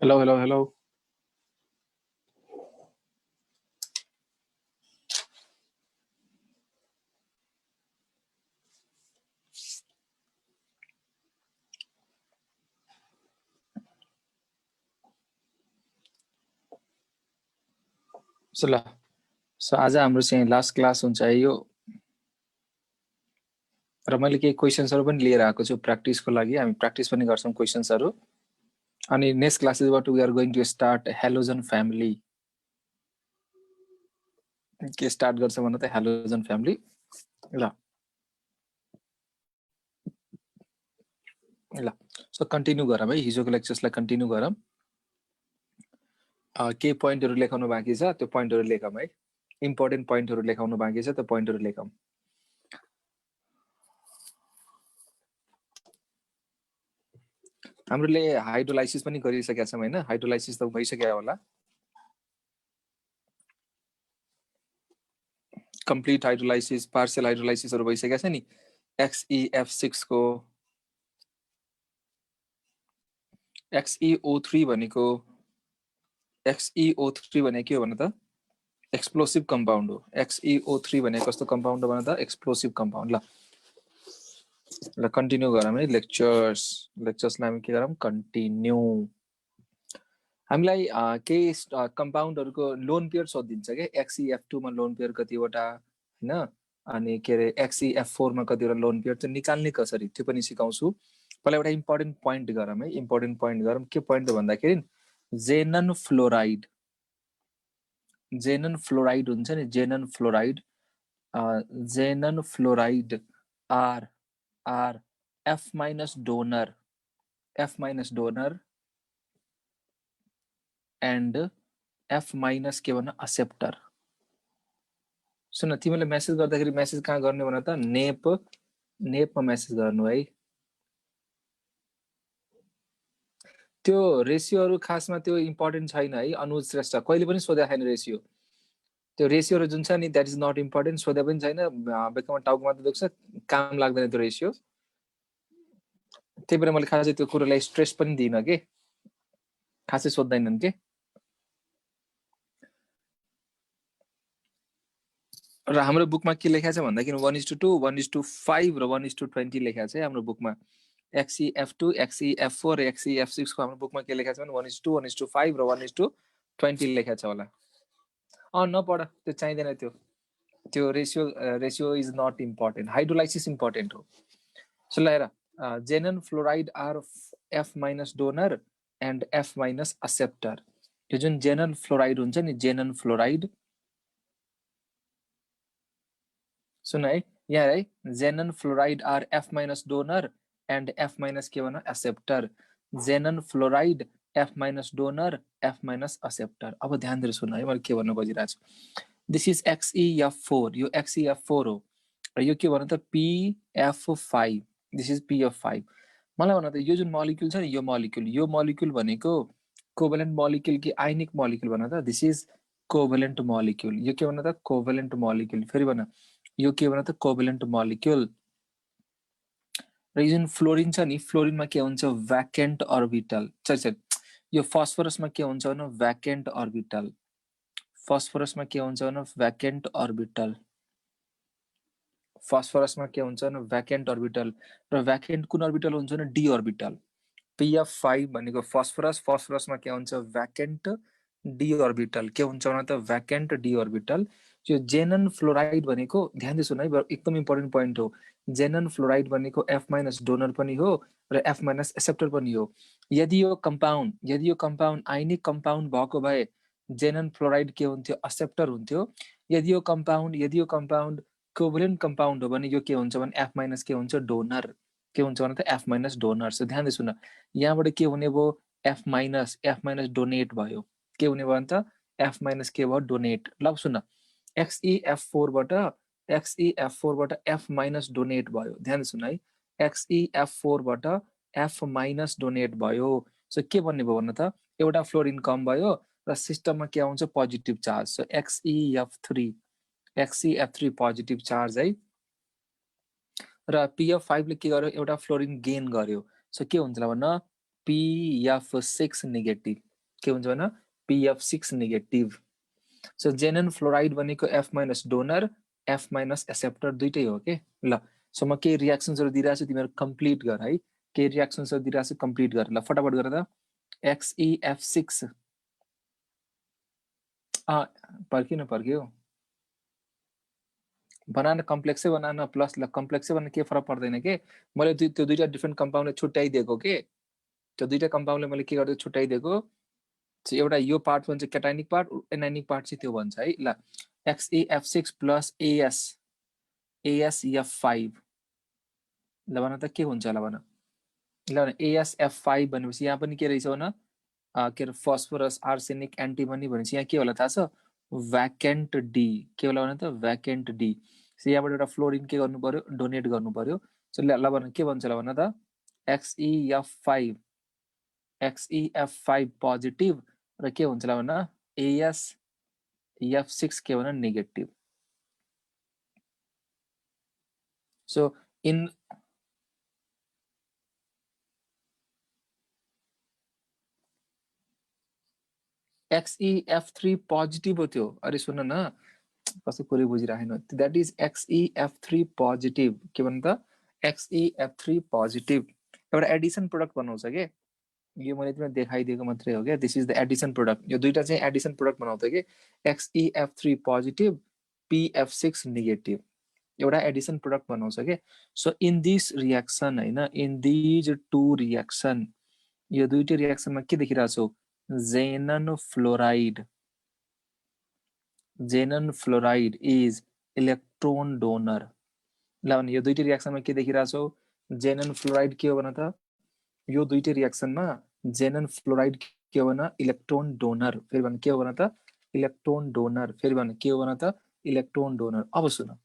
Hello, hello, hello. So आज हाम्रो चाहिँ लास्ट क्लास हुन्छ है यो र मैले केही क्वेशन्सहरु पनि लिएर आएको छु प्र्याक्टिसको लागि हामी प्र्याक्टिस पनि गर्छौं क्वेशन्सहरु अनि नेक्स्ट क्लासेसबाट we are going to start halogen family के स्टार्ट गर्छ भन्नु त हेलोजन फ्यामिली ल ल सो कन्टिन्यू गरौँ है हिजोको लेक्चर्सलाई कन्टिन्यू गरौँ के पोइन्टहरु लेखाउनु बाँकी छ त्यो पोइन्टहरु लेखौँ है इम्पोर्टेन्ट पोइन्टहरु लेखाउनु बाँकी छ त्यो पोइन्टहरु लेखौँ हामीले हाइड्रोलाइसिस पनि गरिसकेका छौं हैन हाइड्रोलाइसिस त भइसक्यो होला कम्प्लिट हाइड्रोलाइसिस पार्शियल हाइड्रोलाइसिसहरु भइसकेका छ नि XeF6 को XeO3 भनेको XeO3 भनेको के हो भन्नु त एक्सप्लोसिभ कम्पाउन्ड हो XeO3 भनेको कस्तो कम्पाउन्ड हो भन्नु त एक्सप्लोसिभ कम्पाउन्ड ल कन्टिन्यू गरौँ है लेक्चर्सलाई हामी के गरौँ कन्टिन्यू हामीलाई केही कम्पाउन्डहरुको लोन पेयर सोधिन्छ के XeF2 मा लोन पेयर कतिवटा हैन अनि के रे XeF4 मा कतिवटा लोन पेयर चाहिँ निकाल्ने कसरी त्यो पनि सिकाउँछु पहिला एउटा इम्पोर्टेन्ट पोइन्ट गरौँ है इम्पोर्टेन्ट पोइन्ट गरौँ के पोइन्ट भन्दाखेरि जेनन फ्लोराइड हुन्छ नि xenon fluoride are F minus donor and F minus के भन्न acceptor सुन तिमीले मेसेज गर्दाखेरि मेसेज कहाँ गर्ने भन त नेपमा मेसेज गर्नु है त्यो रेशियोहरु खासमा त्यो इम्पोर्टेन्ट छैन है अनुज श्रेष्ठ कहिले पनि सोधे छैन रेशियो त्यो रेशियोहरु जुन छ नि दैट इज नट इम्पोर्टेन्ट सोधे पनि छैन बेकमा टाउकोमा त दुख्छ काम लाग्दैन त्यो रेशियो त्यही भएर मैले खासै त्यो कुरालाई स्ट्रेस पनि दिइन के खासै सोध्दैनन् के र हाम्रो बुकमा के लेखेको छ भन्दाखेरि 1:2 1:5 र 1:20 लेखेको छ है हाम्रो बुकमा XeF2 XeF4 र XeF6 को हाम्रो बुकमा के लेखेको छ भने 1:2 1:5 र 1:20 लेखेको छ होला नपढ त्यो चाहिदैन त्यो ratio is not important hydrolysis important हो सो ल हेर xenon fluoride are F minus donor and F minus acceptor यो जुन जेनन फ्लोराइड हुन्छ नि जेनन फ्लोराइड सुन है यहाँ है xenon fluoride are F minus donor and F minus के भन्न acceptor xenon fluoride F minus donor F minus acceptor अब ध्यान दिएर सुन है मैले के भन्न खोजिरहेको छु दिस इज XeF4 यो XeF4 हो र यो के भन्न त PF5 दिस इज PF5 मलाई भन्न त यो जुन मोलिक्युल छ नि यो मोलिक्युल भनेको कोभ्यालेन्ट मोलिक्युल कि आयनिक मोलिक्युल भन्न त दिस इज कोभ्यालेन्ट मोलिक्युल यो के भन्न त कोभ्यालेन्ट मोलिक्युल फेरि भन्न यो के भन्न त कोभ्यालेन्ट मोलिक्युल र यो जुन फ्लोरिन छ नि फ्लोरिनमा के हुन्छ भ्याकेन्ट अर्बिटल यो फस्फोरसमा के हुन्छ भने भ्याकेन्ट अर्बिटल फस्फोरसमा के हुन्छ भने भ्याकेन्ट अर्बिटल फस्फोरसमा के हुन्छ भने भ्याकेन्ट अर्बिटल र भ्याकेन्ट कुन अर्बिटल हुन्छ भने डी अर्बिटल PF5 भनेको फस्फोरसमा के हुन्छ भ्याकेन्ट डी अर्बिटल के हुन्छ भने त भ्याकेन्ट डी अर्बिटल यो जेनन फ्लोराइड भनेको ध्यान दिए सुन है एकदम इम्पोर्टेन्ट पोइन्ट हो जेनन फ्लोराइड भनेको F minus डोनर पनि हो र F minus एक्सेप्टर पनि हो यदि यो कम्पाउन्ड आयनिक कम्पाउन्ड भएको भए जेनन फ्लोराइड के हुन्थ्यो एक्सेप्टर हुन्थ्यो यदि यो कम्पाउन्ड कोभ्यालेन्ट कम्पाउन्ड हो भने यो के हुन्छ भने F minus के हुन्छ डोनर के हुन्छ भने त F minus डोनर सो ध्यान दिए सुन यहाँबाट के हुने भयो F minus डोनेट भयो के हुने भयो त F minus के भयो डोनेट ल सुन XeF4 बाट F minus डोनेट भयो ध्यान सुन है XeF4 बाट F minus डोनेट भयो सो के भन्ने भयो भन्न त एउटा फ्लोरिन कम भयो र सिस्टममा के आउँछ positive charge so XeF3 positive charge है र PF5 ले के गर्यो एउटा फ्लोरिन गेन गर्यो सो के हुन्छ भन्न PF6 नेगेटिभ के हुन्छ भने PF6 नेगेटिभ। सो जेनन फ्लोराइड भनेको F minus donor F minus acceptor दुइटै हो के। ल सो म केही रियाक्सन्सहरु दिइराछु, तिमीहरु कम्प्लिट गर है। केही रियाक्सन्सहरु दिइराछु, कम्प्लिट गर। ल फटाफट गर त। XeF6 पर्खिन पर्ख्यो, बनाना कम्प्लेक्सै बनाना प्लस। ल कम्प्लेक्सै बनाना के फरक पर्दैन के। मैले त्यो दुईटा डिफरेन्ट कम्पाउन्डले छुट्याइदिएको के। त्यो दुईटा कम्पाउन्डले मैले के गर्दै छुट्याइदिएको, एउटा यो पार्ट भन्छ क्याटाइनिक पार्ट, एनाइनिक पार्ट चाहिँ त्यो भन्छ है। ल XeF6 प्लस AsF5 ल भन त के हुन्छ। ल भन AsF5 भनेपछि यहाँ पनि के रहेछ भन, के अरे फस्फोरस आर्सेनिक एन्टिमनी भनेपछि यहाँ के होला थाहा छ, भ्याकेन्ट डी। के होला भन त, भ्याकेन्ट डी। सो यहाँबाट एउटा फ्लोरिन के गर्नु पर्यो, डोनेट गर्नु पर्यो। सो ल भन के भन्छ, ल भन त XeF5 पोजिटिभ र के हुन्छ ल भन AsF6 के भन negative. So in XeF3 positive हो त्यो। अरे सुन न, कस्तो कुरै बुझिराखेन। That is XeF3 positive. के भन्छ त XeF3 पोजिटिभ एउटा एडिसन प्रोडक्ट बनाउँछ के। यो मैले तिमीलाई देखाइदिएको मात्रै हो क्या। This is the Edison product. यो दुईटा चाहिँ एडिसन प्रोडक्ट बनाउँछ के। XeF3 पोजिटिभ PF6 नेगेटिभ एउटा एडिसन प्रोडक्ट बनाउँछ के। सो इन दिस रियाक्सन हैन, इन दिज टु रियाक्सन, यो दुईटै रियाक्सनमा के देखिरहेको छौ, जेनन फ्लोराइड इज इलेक्ट्रोन डोनर। ल भने यो दुईटै रियाक्सनमा के देखिरहेको छौ, जेनन फ्लोराइड के हो भन त, यो दुईटै रियाक्सनमा जेनन फ्लोराइड के हो भन, इलेक्ट्रोन डोनर। फेरि भन के हो भन त, इलेक्ट्रोन डोनर। फेरि भन के हो भन त, इलेक्ट्रोन डोनर। अब सुन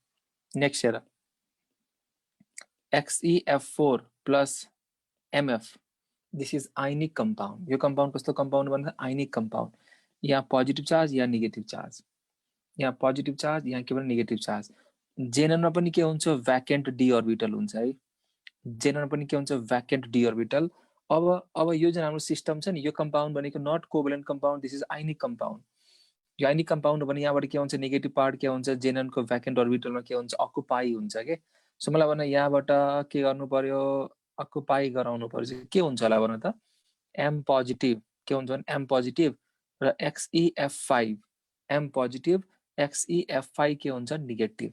नेक्स्ट हेर, XeF4 plus MF, this is ionic compound. यो कम्पाउन्ड कस्तो कम्पाउन्ड भन्छ, आइनिक कम्पाउन्ड। यहाँ पोजिटिभ चार्ज, यहाँ नेगेटिभ चार्ज, यहाँ पोजिटिभ चार्ज, यहाँ के भन्छ नेगेटिभ चार्ज। जेननमा पनि के हुन्छ, भ्याकेन्ट डी अर्बिटल हुन्छ है। जेननमा पनि के हुन्छ, भ्याकेन्ट डी अर्बिटल। अब यो जुन हाम्रो सिस्टम छ नि, यो कम्पाउन्ड भनेको not covalent compound, this is ionic compound. यो आइनिक कम्पाउन्ड भने यहाँबाट के हुन्छ, नेगेटिभ पार्ट के हुन्छ, जेननको भ्याकेन्ट अर्बिटलमा के हुन्छ, अकुपाई हुन्छ के। सो मलाई भन यहाँबाट के गर्नु पर्यो, अकुपाई गराउनु पर्यो। के हुन्छ होला भन त, एम पोजिटिभ। के हुन्छ भने एम पोजिटिभ र XeF5 एम पोजिटिभ, XeF5 के हुन्छ नेगेटिभ।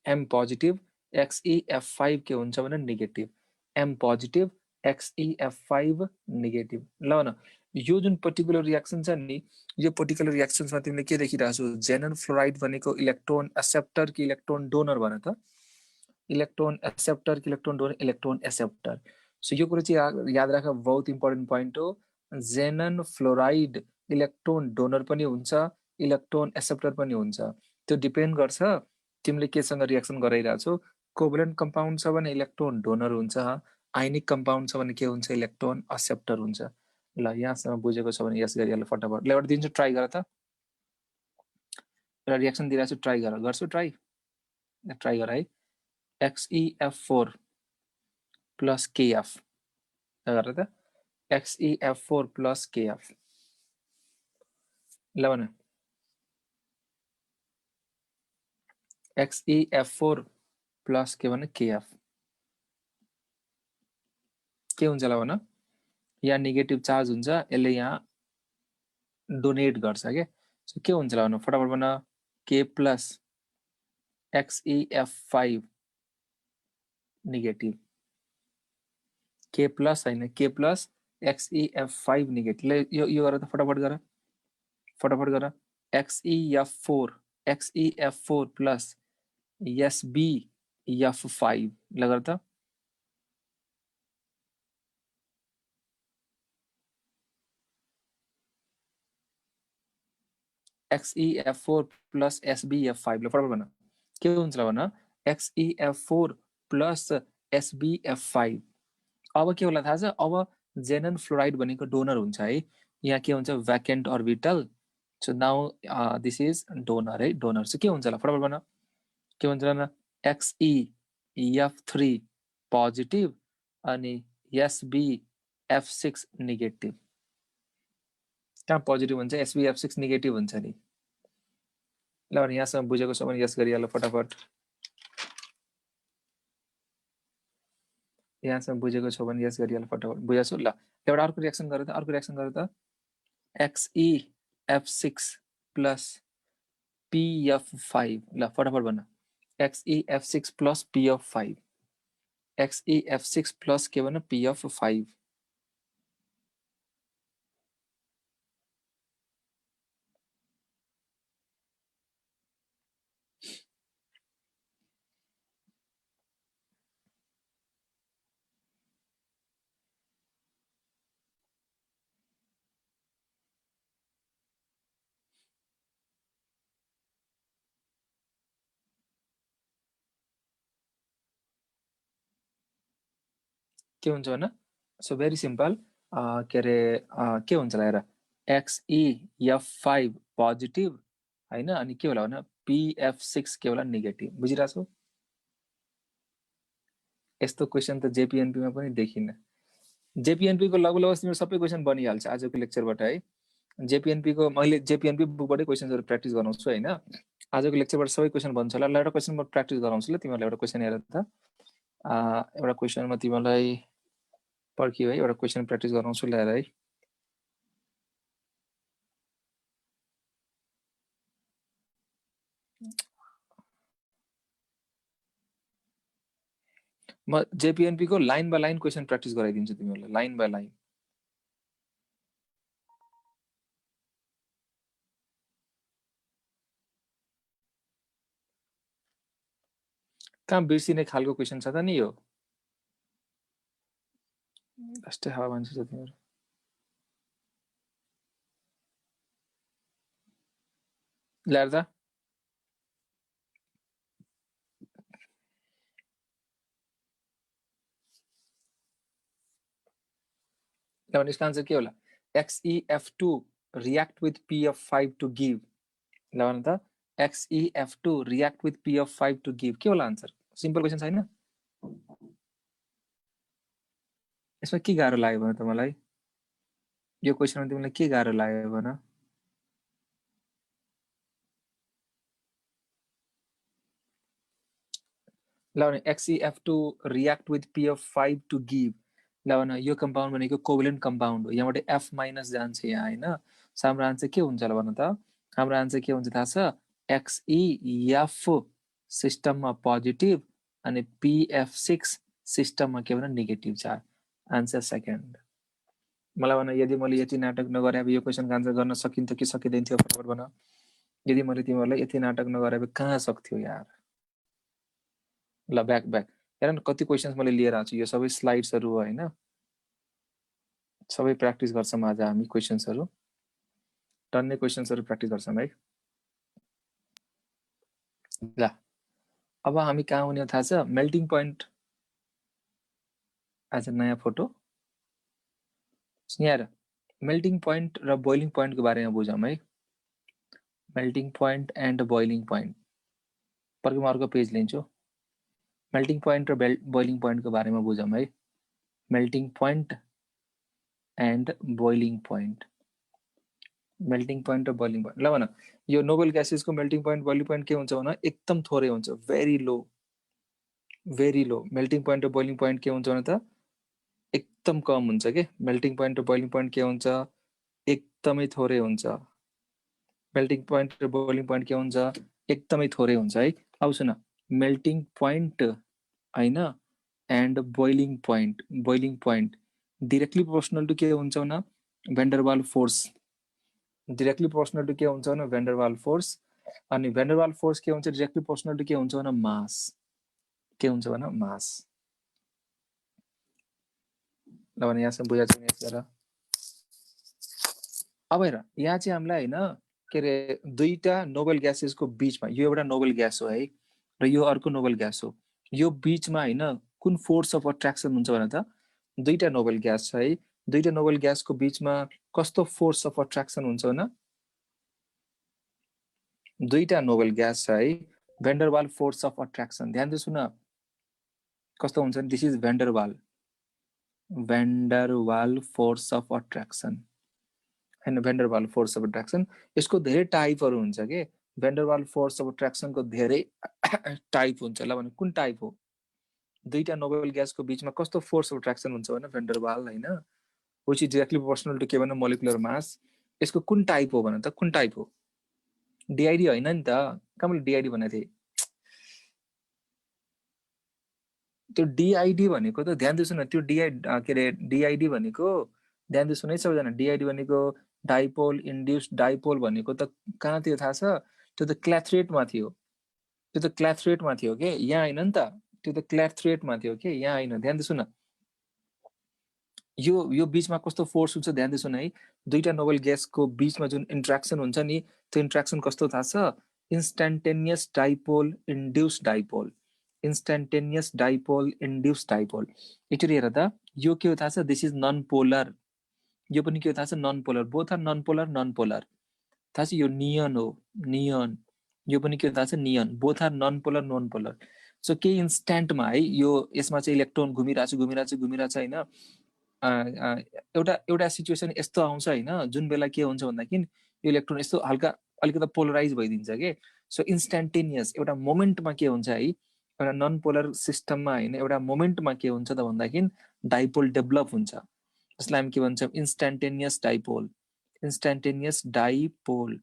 एम पोजिटिभ XeF5 के हुन्छ भने negative, am positive XeF5 negative. ल भन यो जुन पर्टिकुलर रियाक्सन छ नि, यो पर्टिकुलर रियाक्सन्समा तिमीले के देखिरहेको छौ, जेनन फ्लोराइड भनेको इलेक्ट्रोन एक्सेप्टर कि इलेक्ट्रोन डोनर भन त, इलेक्ट्रोन एक्सेप्टर कि electron donor, electron acceptor. So यो कुरो चाहिँ याद राख, बहुत इम्पोर्टेन्ट पोइन्ट हो। जेनन फ्लोराइड इलेक्ट्रोन डोनर पनि हुन्छ, इलेक्ट्रोन एक्सेप्टर पनि हुन्छ। त्यो डिपेन्ड गर्छ तिमीले केसँग रियाक्सन गराइरहेको छौ। कोभलेन्ट कम्पाउन्ड छ भने इलेक्ट्रोन डोनर हुन्छ, आइनिक कम्पाउन्ड छ भने के हुन्छ, इलेक्ट्रोन एक्सेप्टर हुन्छ। ल यहाँसम्म बुझेको छ भने यस गरी फटाफट ल एउटा दिन्छु, ट्राई गर त। एउटा रियाक्सन दिइरहेको छु, ट्राई गर। गर्छु ट्राई, ट्राई गर है। XeF4 प्लस KF गर त, XeF4 प्लस KF। ल भन XeF4 प्लस के भने KF के हुन्छ ल भन, यहाँ नेगेटिभ चार्ज हुन्छ, यसले यहाँ डोनेट गर्छ के। सो के हुन्छ ल भन, फटाफट भन, K plus XeF5 negative, K plus हैन, K प्लस XeF5 नेगेटिभ। ल यो गर त, फटाफट गर, फटाफट गर। XeF4 प्लस SbF5 ल गर त। XeF4 प्लस SbF5 ल फटाफट भन के हुन्छ ल भन, XeF4 प्लस SbF5। अब के होला थाहा छ, अब जेनन फ्लोराइड भनेको डोनर हुन्छ है। यहाँ के हुन्छ, vacant orbital. So now this is donor है, डोनर। सो के हुन्छ ल फटाफट भन, के हुन्छ ल, XeF3 पोजिटिभ अनि SbF6 नेगेटिभ। कहाँ पोजिटिभ हुन्छ SbF6 नेगेटिभ हुन्छ नि ल अनि यहाँसम्म बुझेको छ भने यस गरिहाल फटाफट यहाँसम्म बुझेको छ भने यस गरिहाल फटाफट बुझेछु ल एउटा अर्को रिएक्सन गर त XeF6 प्लस PF5 ल फटाफट भन्न XeF6 plus PF5 XeF6 plus के भन्न PF5 के हुन्छ भन्न सो भेरी सिम्पल के अरे के हुन्छ हेर XeF5 पोजिटिभ हैन अनि के होला भन्न PF6 के होला नेगेटिभ बुझिरहेछौ यस्तो क्वेसन त JPNP मा पनि देखिन JPNP को लगभग तिम्रो सबै क्वेसन बनिहाल्छ आजको लेक्चरबाट है JPNP को मैले JPNP बुकबाटै क्वेसनहरु प्र्याक्टिस गराउँछु हैन आजको लेक्चरबाट सबै क्वेसन बन्छ होला एउटा क्वेसन म प्र्याक्टिस गराउँछु ल तिमीलाई एउटा क्वेसन हेर त एउटा क्वेसनमा तिमीलाई पर्खियो है एउटा क्वेसन प्र्याक्टिस गराउँछु ल है म JPNP को line by line question practice गराइदिन्छु तिमीलाई लाइन बाइ लाइन कहाँ बिर्सिने खालको क्वेसन छ त नि यो जस्तै हावा मान्छे छ तिम्रो ल्याएर त ल यसको आन्सर के होला XeF2 react with PF5 to give ल भन त XeF2 react with PF5 to give के होला आन्सर सिम्पल क्वेसन छैन यसमा के गाह्रो लाग्यो भन त मलाई यो क्वेसनमा तिमीलाई के गाह्रो लाग्यो भन ल भने XeF2 react with PF5 to give ल भन यो कम्पाउन्ड भनेको कोभलेन्ट कम्पाउन्ड हो यहाँबाट F माइनस जान्छ यहाँ हैन सो हाम्रो आन्सर के हुन्छ ल भन त हाम्रो आन्सर के हुन्छ थाहा छ XeF सिस्टममा पोजिटिभ अनि PF6 सिस्टममा के भन नेगेटिभ छ आन्सर सेकेन्ड मलाई भन यदि मैले यति नाटक नगरे अब यो क्वेसनको आन्सर गर्न सकिन्थ्यो कि सकिँदैन थियो फटाफट भन यदि मैले तिमीहरूलाई यति नाटक नगरे अब कहाँ सक्थ्यो यार ल ब्याक ब्याक हेर न कति क्वेसन्स मैले लिएर आएको छु यो सबै स्लाइड्सहरु हो हैन सबै प्र्याक्टिस गर्छौं आज हामी क्वेसन्सहरु टन्नै क्वेसन्सहरु प्र्याक्टिस गर्छौं है ल अब हामी कहाँ हुने थाहा छ मेल्टिङ पोइन्ट आज नयाँ फोटो यहाँ मेल्टिङ पोइन्ट र बोइलिङ पोइन्टको बारेमा बुझौं है melting point and boiling point पर्खि म अर्को पेज लिन्छु मेल्टिङ पोइन्ट र बोइलिङ पोइन्टको बारेमा बुझौं है melting point and boiling point melting point र बोइलिङ पोइन्ट ल भन यो नोबल ग्यासेसको मेल्टिङ पोइन्ट बोइलिङ पोइन्ट के हुन्छ भन एकदम थोरै हुन्छ भेरी लो मेल्टिङ पोइन्ट र बोइलिङ पोइन्ट के हुन्छ भन त एकदम कम हुन्छ के मेल्टिङ पोइन्ट र बोइलिङ पोइन्ट के हुन्छ एकदमै थोरै हुन्छ मेल्टिङ पोइन्ट र बोइलिङ पोइन्ट के हुन्छ एकदमै थोरै हुन्छ है अब सुन मेल्टिङ पोइन्ट हैन and boiling point directly proportional to के हुन्छ भन van der Waals force directly proportional to के हुन्छ भन भेन्डरवाल फोर्स अनि भेन्डरवाल फोर्स के हुन्छ डाइरेक्टली प्रोपोर्सनल टु के हुन्छ भन मास के हुन्छ भन मास ल भने यहाँसम्म बुझाएको छ नि यसबाट अब हेर यहाँ चाहिँ हामीलाई हैन के रे दुईटा नोबल ग्यासेसको बीचमा यो एउटा नोबल ग्यास हो है र यो अर्को नोबल ग्यास हो यो बीचमा हैन कुन फोर्स अफ अट्र्याक्सन हुन्छ भन त दुईटा नोबल ग्यास छ है दुईटा नोबल ग्यासको बीचमा कस्तो फोर्स अफ अट्र्याक्सन हुन्छ भन दुईटा नोबल ग्यास छ है भेन्डरवाल फोर्स अफ अट्र्याक्सन ध्यान दिए सुन कस्तो हुन्छ नि this is van der Waals force of attraction हैन भेन्डरवाल फोर्स अफ अट्र्याक्सन यसको धेरै टाइपहरु हुन्छ के भेन्डरवाल फोर्स अफ अट्र्याक्सनको धेरै टाइप हुन्छ ल भने कुन टाइप हो दुईटा नोबेल ग्यासको बीचमा कस्तो फोर्स अफ अट्र्याक्सन हुन्छ भने भेन्डरवाल हैन which is directly proportional to के भने मोलिकुलर मास यसको कुन टाइप हो भने त कुन टाइप हो डिआइडी हैन नि त कमले डिआइडी भनेथे त्यो डिआइडी भनेको त ध्यान दिनु न त्यो डिआइडी भनेको ध्यान दिनु है सबैजना डिआइडी भनेको डाइपोल इन्ड्युस्ड डाइपोल भनेको त कहाँ थियो थाहा छ त्यो त क्ल्याथरेटमा थियो के यहाँ हैन नि त त्यो त क्ल्याथरेटमा थियो के यहाँ हैन ध्यान दिनु न यो बीचमा कस्तो फोर्स हुन्छ ध्यान दिनु है दुईटा नोबेल ग्यासको बीचमा जुन इन्ट्र्याक्सन हुन्छ नि त्यो इन्ट्र्याक्सन कस्तो थाहा छ instantaneous dipole induced dipole instantaneous dipole induced dipole एकचोटी हेर त यो के हो थाहा छ दिस इज नन पोलर यो पनि के हो थाहा छ non polar both are non polar थाहा छ यो नियन हो नियन यो पनि के हो थाहा छ neon both are non polar so के इन्स्ट्यान्टमा है यो यसमा चाहिँ इलेक्ट्रोन घुमिरहेछ हैन एउटा सिचुएसन यस्तो आउँछ हैन जुन बेला के हुन्छ भन्दाखेरि यो इलेक्ट्रोन यस्तो हल्का अलिकति पोलराइज भइदिन्छ के सो इन्स्ट्यान्टेनियस एउटा मोमेन्टमा के हुन्छ है एउटा नन पोलर सिस्टममा हैन एउटा मोमेन्टमा के हुन्छ त भन्दाखेरि डाइपोल डेभलप हुन्छ जसलाई हामी के भन्छौं इन्स्ट्यान्टेनियस डाइपोल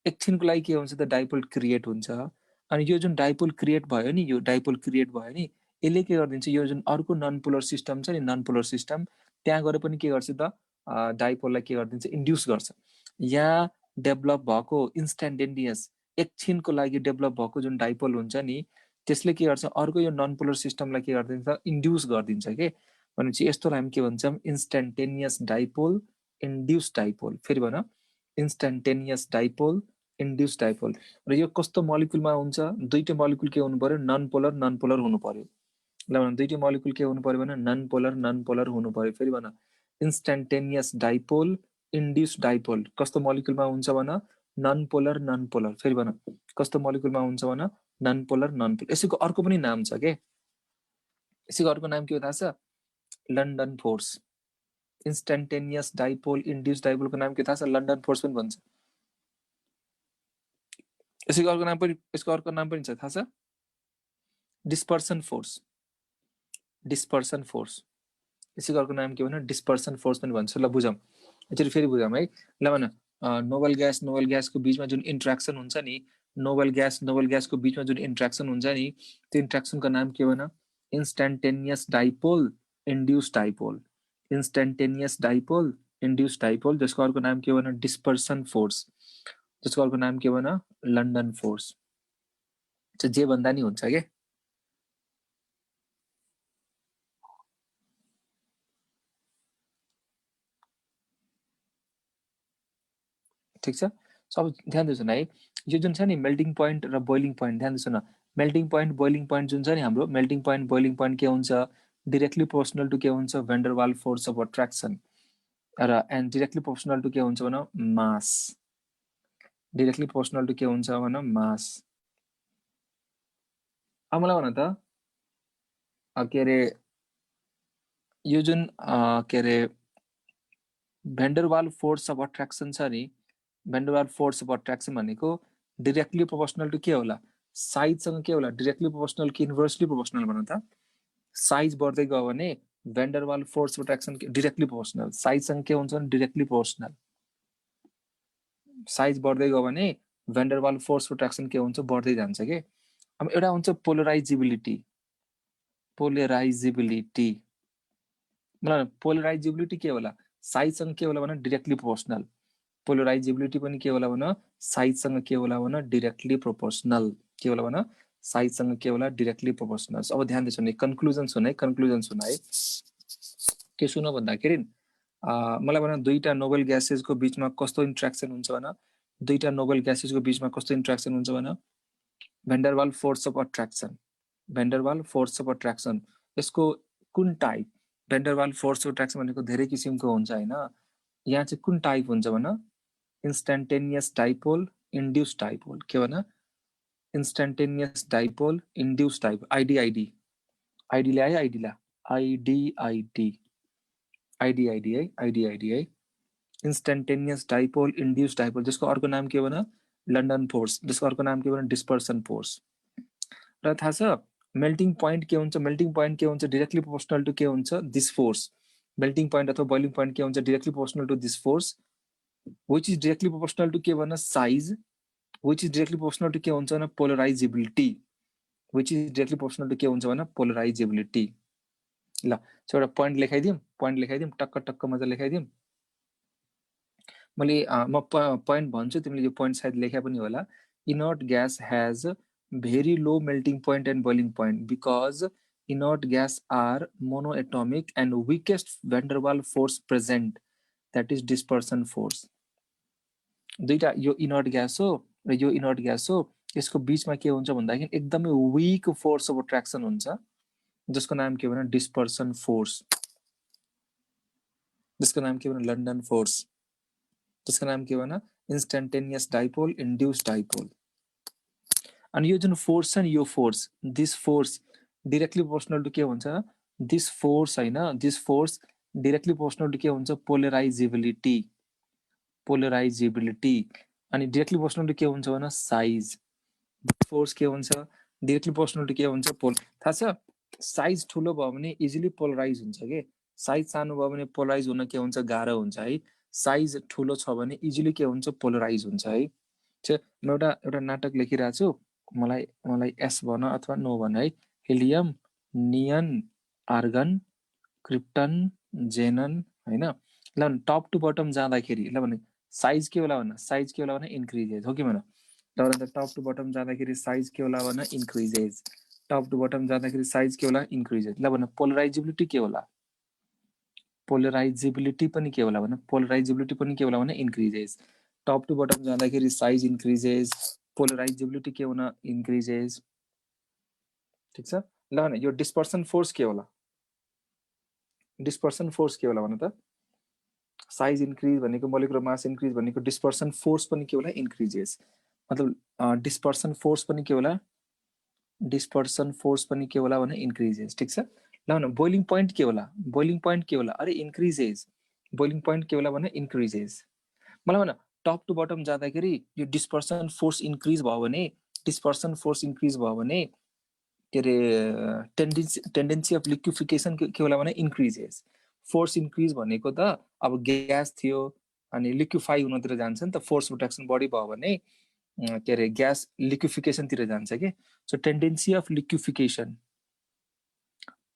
एकछिनको लागि के हुन्छ त डाइपोल क्रिएट हुन्छ अनि यो जुन डाइपोल क्रिएट भयो नि यसले के गर्दिन्छ यो जुन अर्को नन पोलर सिस्टम छ नि नन पोलर सिस्टम त्यहाँ गएर पनि के गर्छ त डाइपोललाई के गर्दिन्छ इन्ड्युस गर्छ यहाँ डेभलप भएको इन्स्ट्यान्टेनियस एकछिनको लागि डेभलप भएको जुन डाइपोल हुन्छ नि त्यसले के गर्छ अर्को यो नन पोलर सिस्टमलाई के गर्दिन्छ इन्ड्युस गर्दिन्छ के भनेपछि यस्तोलाई हामी के भन्छौं इन्स्ट्यान्टेनियस डाइपोल इन्ड्युस्ड डाइपोल फेरि भन इन्स्ट्यान्टेनियस डाइपोल इन्ड्युस्ड डाइपोल र यो कस्तो मोलिकुलमा हुन्छ दुईटा मोलिकुल के हुनु पर्यो नन पोलर हुनु पर्यो ल भन दुईटा मोलिकुल के हुनु पर्यो भने नन पोलर हुनु पर्यो फेरि भन इन्स्ट्यान्टेनियस डाइपोल इन्ड्युस्ड डाइपोल कस्तो मोलिकुलमा हुन्छ भन नन पोलर फेरि भन कस्तो मोलिकुलमा हुन्छ भन नन पोलर यसैको अर्को पनि नाम छ के यसैको अर्को नाम के हो थाहा छ London force instantaneous dipole induced डाइपोलको नाम के थाहा छ लन्डन फोर्स पनि भन्छ यसैको अर्को नाम पनि छ थाहा छ डिस्पर्सन फोर्स यसैको अर्को नाम के भन डिस्पर्सन फोर्स पनि भन्छ ल बुझौं यसरी फेरि बुझौं है ल भन नोबेल ग्यासको बीचमा जुन इन्ट्र्याक्सन हुन्छ नि नोबेल ग्यासको बीचमा जुन इन्ट्र्याक्सन हुन्छ नि त्यो इन्ट्र्याक्सनको नाम के भन इन्स्ट्यान्टेनियस डाइपोल इन्ड्युस्ड डाइपोल जसको अर्को नाम के भन डिस्पर्सन फोर्स जसको अर्को नाम के भन लन्डन फोर्स जे भन्दा नि हुन्छ के ठीक छ सब ध्यान दिनु है यो जुन छ नि मेल्टिङ पोइन्ट र बोइलिङ पोइन्ट ध्यान दिनु न मेल्टिङ पोइन्ट बोइलिङ पोइन्ट जुन छ नि हाम्रो मेल्टिङ पोइन्ट बोइलिङ पोइन्ट के हुन्छ डाइरेक्टली प्रोपोर्शनल टु के हुन्छ भेन्डरवाल फोर्स अफ अट्र्याक्सन र एन्ड डाइरेक्टली प्रोपोर्शनल टु के हुन्छ भन मास डाइरेक्टली प्रोपोर्शनल टु के हुन्छ भन मास अब मलाई भन त के रे यो जुन के रे भेन्डरवाल फोर्स अफ अट्र्याक्सन छ नि भेन्डरवाल फोर्स अफ अट्र्याक्सन भनेको डाइरेक्टली प्रोपोर्शनल टु के होला साइजसँग के होला डाइरेक्टली प्रोपोर्शनल कि इन्भर्सली प्रोपोर्शनल भन त साइज बढ्दै गयो भने van der Waals force of attraction directly proportional साइजसँग के हुन्छ भने डाइरेक्टली प्रोपोर्शनल साइज बढ्दै गयो भने भेन्डरवाल फोर्स अफ अट्र्याक्सन के हुन्छ बढ्दै जान्छ के अब एउटा हुन्छ पोलराइजिबिलिटी मतलब पोलराइजिबिलिटी के होला साइजसँग के होला भने डाइरेक्टली प्रोपोर्शनल पोलराइजिबिलिटी पनि के होला भन साइजसँग के होला भन डाइरेक्टली प्रोपोर्शनल के होला भन साइजसँग के होला डाइरेक्टली प्रोपोर्शनल अब ध्यान दिनु है कन्क्लुजन सुन है के सुन भन्दाखेरि मलाई भन दुईटा नोबेल ग्यासेसको बीचमा कस्तो इन्ट्र्याक्सन हुन्छ भन दुईटा नोबेल ग्यासेसको बीचमा कस्तो इन्ट्र्याक्सन हुन्छ भन भेन्डरवाल फोर्स अफ अट्र्याक्सन यसको कुन टाइप भेन्डरवाल फोर्स अफ अट्र्याक्सन भनेको धेरै किसिमको हुन्छ हैन यहाँ चाहिँ कुन टाइप हुन्छ भन इन्स्ट्यान्टेनियस डाइपोल इन्ड्युस्ड डाइपोल के भन instantaneous dipole induced dipole ID ल्याए आइडी है इन्स्टेन्टेनियस डाइपोल इन्ड्युस डाइपोल, जसको अर्को नाम के हो भने लन्डन फोर्स, जसको अर्को नाम के हो भने डिस्पर्सन फोर्स। र थाहा छ मेल्टिङ पोइन्ट के हुन्छ? मेल्टिङ पोइन्ट के हुन्छ? डिरेक्टली प्रोपोर्सनल टु के हुन्छ? This force. मेल्टिङ पोइन्ट अथवा बोइलिङ पोइन्ट के हुन्छ? Directly proportional to this force, which is directly proportional to के भन्न size, which is directly proportional to के हुन्छ भने polarizability, which is directly proportional to के हुन्छ भने पोलराइजेबिलिटी। ल एउटा पोइन्ट लेखाइदिउँ, टक्क टक्क मजा लेखाइदिउँ। मैले म पोइन्ट भन्छु, तिमीले यो पोइन्ट सायद लेखा पनि होला। Inert gas has very low melting point and boiling point because inert gas are monoatomic and weakest van der Waals force present, that is dispersion force। दुईटा यो इनर्ट ग्यास हो र यो इनर्ट ग्यास हो, यसको बीचमा के हुन्छ भन्दाखेरि एकदमै वीक फोर्स अफ अट्र्याक्सन हुन्छ, जसको नाम के भने डिस्पर्सन फोर्स, जसको नाम के भने लन्डन फोर्स, जसको नाम के भने इन्स्टेन्टेनियस डाइपोल इन्ड्युस डाइपोल। अनि यो जुन फोर्स छ नि, यो force, this force directly proportional to के हुन्छ? दिस फोर्स हैन, this force directly proportional to के हुन्छ? Polarizability, polarizability. अनि डिरेक्टली प्रोपोर्सनल टु के हुन्छ भने साइज। फोर्स के हुन्छ? डिरेक्टली प्रोपोर्सनल टु के हुन्छ? पोल। थाहा छ साइज ठुलो भयो भने इजिली पोलराइज हुन्छ के, साइज सानो भयो भने पोलराइज हुन के हुन्छ? गाह्रो हुन्छ है। साइज ठुलो छ भने इजिली के हुन्छ? पोलराइज हुन्छ है। म एउटा नाटक लेखिरहेको छु, मलाई एस भन अथवा नो भन है। हिलियम, नियन, आर्गन, क्रिप्टन, जेनन हैन। ल टप टु बटम जाँदाखेरि ल भने साइज के होला भन्न? साइज के होला भने इन्क्रिजेज हो कि भन? ल भने टप टु बटम जाँदाखेरि साइज के होला भन्न? इन्क्रिजेज। टप टु बटम जाँदाखेरि साइज के होला? इन्क्रिजेज। ल भन पोलराइजेबिलिटी के होला? पोलराइजेबिलिटी पनि के होला भन? पोलराइजेबिलिटी पनि के होला भने इन्क्रिजेज। टप टु बटम जाँदाखेरि साइज इन्क्रिजेज, पोलराइजेबिलिटी के हुन? इन्क्रिजेज। ठीक छ। ल भने यो डिस्पर्सन फोर्स के होला? डिस्पर्सन फोर्स के होला भन त? साइज इन्क्रिज भनेको मोलिकुलर मास इन्क्रिज भनेको डिस्पर्सन फोर्स पनि के होला? इन्क्रिजेस। मतलब डिस्पर्सन फोर्स पनि के होला? डिस्पर्सन फोर्स पनि के होला भने इन्क्रिजेस। ठीक छ। ल भने बोइलिङ पोइन्ट के होला? बोइलिङ पोइन्ट के होला? अरे इन्क्रिजेस। बोइलिङ पोइन्ट के होला भने इन्क्रिजेस। मलाई भन टप टु बटम जाँदाखेरि यो डिस्पर्सन फोर्स इन्क्रिज भयो भने, डिस्पर्सन फोर्स इन्क्रिज भयो भने के अरे टेन्डेन्सी अफ लिक्विफिकेसन के होला भने इन्क्रिजेस। फोर्स इन्क्रिज भनेको त अब ग्यास थियो अनि लिक्विफाई हुनतिर जान्छ नि त, फोर्स अट्र्याक्सन बढी भयो भने के अरे ग्यास लिक्विफिकेसनतिर जान्छ के। So tendency of liquefaction,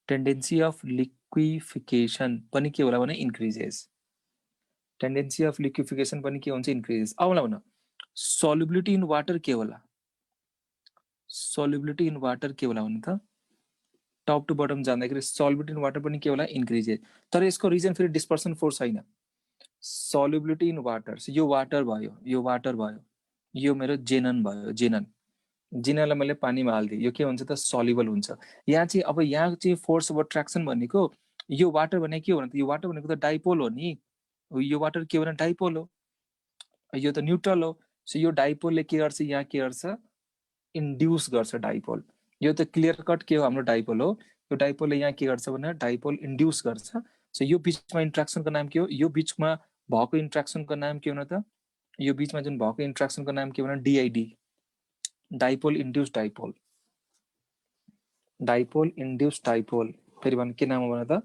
tendency of liquefaction पनि के होला भने इन्क्रिजेस। टेन्डेन्सी अफ लिक्विफिकेसन पनि के हुन्छ? इन्क्रिजेस। अब मलाई भन सल्युबिलिटी इन वाटर के होला? सल्युबिलिटी इन वाटर के होला भने त टप टु बटम जाँदाखेरि सल्युबिलिटी इन वाटर पनि के होला? इन्क्रिजेस। तर यसको रिजन फेरि डिस्पर्सन फोर्स छैन। सल्युबिलिटी इन वाटर, यो वाटर भयो, यो वाटर भयो, यो मेरो जेनन भयो, जेनन। जेननलाई मैले पानीमा हालिदिएँ, यो के हुन्छ त? सल्युबल हुन्छ। यहाँ चाहिँ फोर्स अफ अट्र्याक्सन भनेको यो वाटर भनेको के हो भने त? यो वाटर भनेको त डाइपोल हो नि, यो वाटर के हो भने डाइपोल हो, यो त न्युट्रल हो। सो यो डाइपोलले के गर्छ? यहाँ के गर्छ? इन्ड्युस गर्छ डाइपोल। यो त क्लियर कट के हो? हाम्रो डाइपोल हो। यो डाइपोलले यहाँ के गर्छ भने डाइपोल इन्ड्युस गर्छ। सो यो बिचमा इन्ट्र्याक्सनको नाम के हो? यो बिचमा भएको इन्ट्र्याक्सनको नाम के हो त? यो बिचमा जुन भएको इन्ट्र्याक्सनको नाम के हो भने DID, dipole induce dipole, dipole induce dipole. फेरि भन के नाम हो भने त?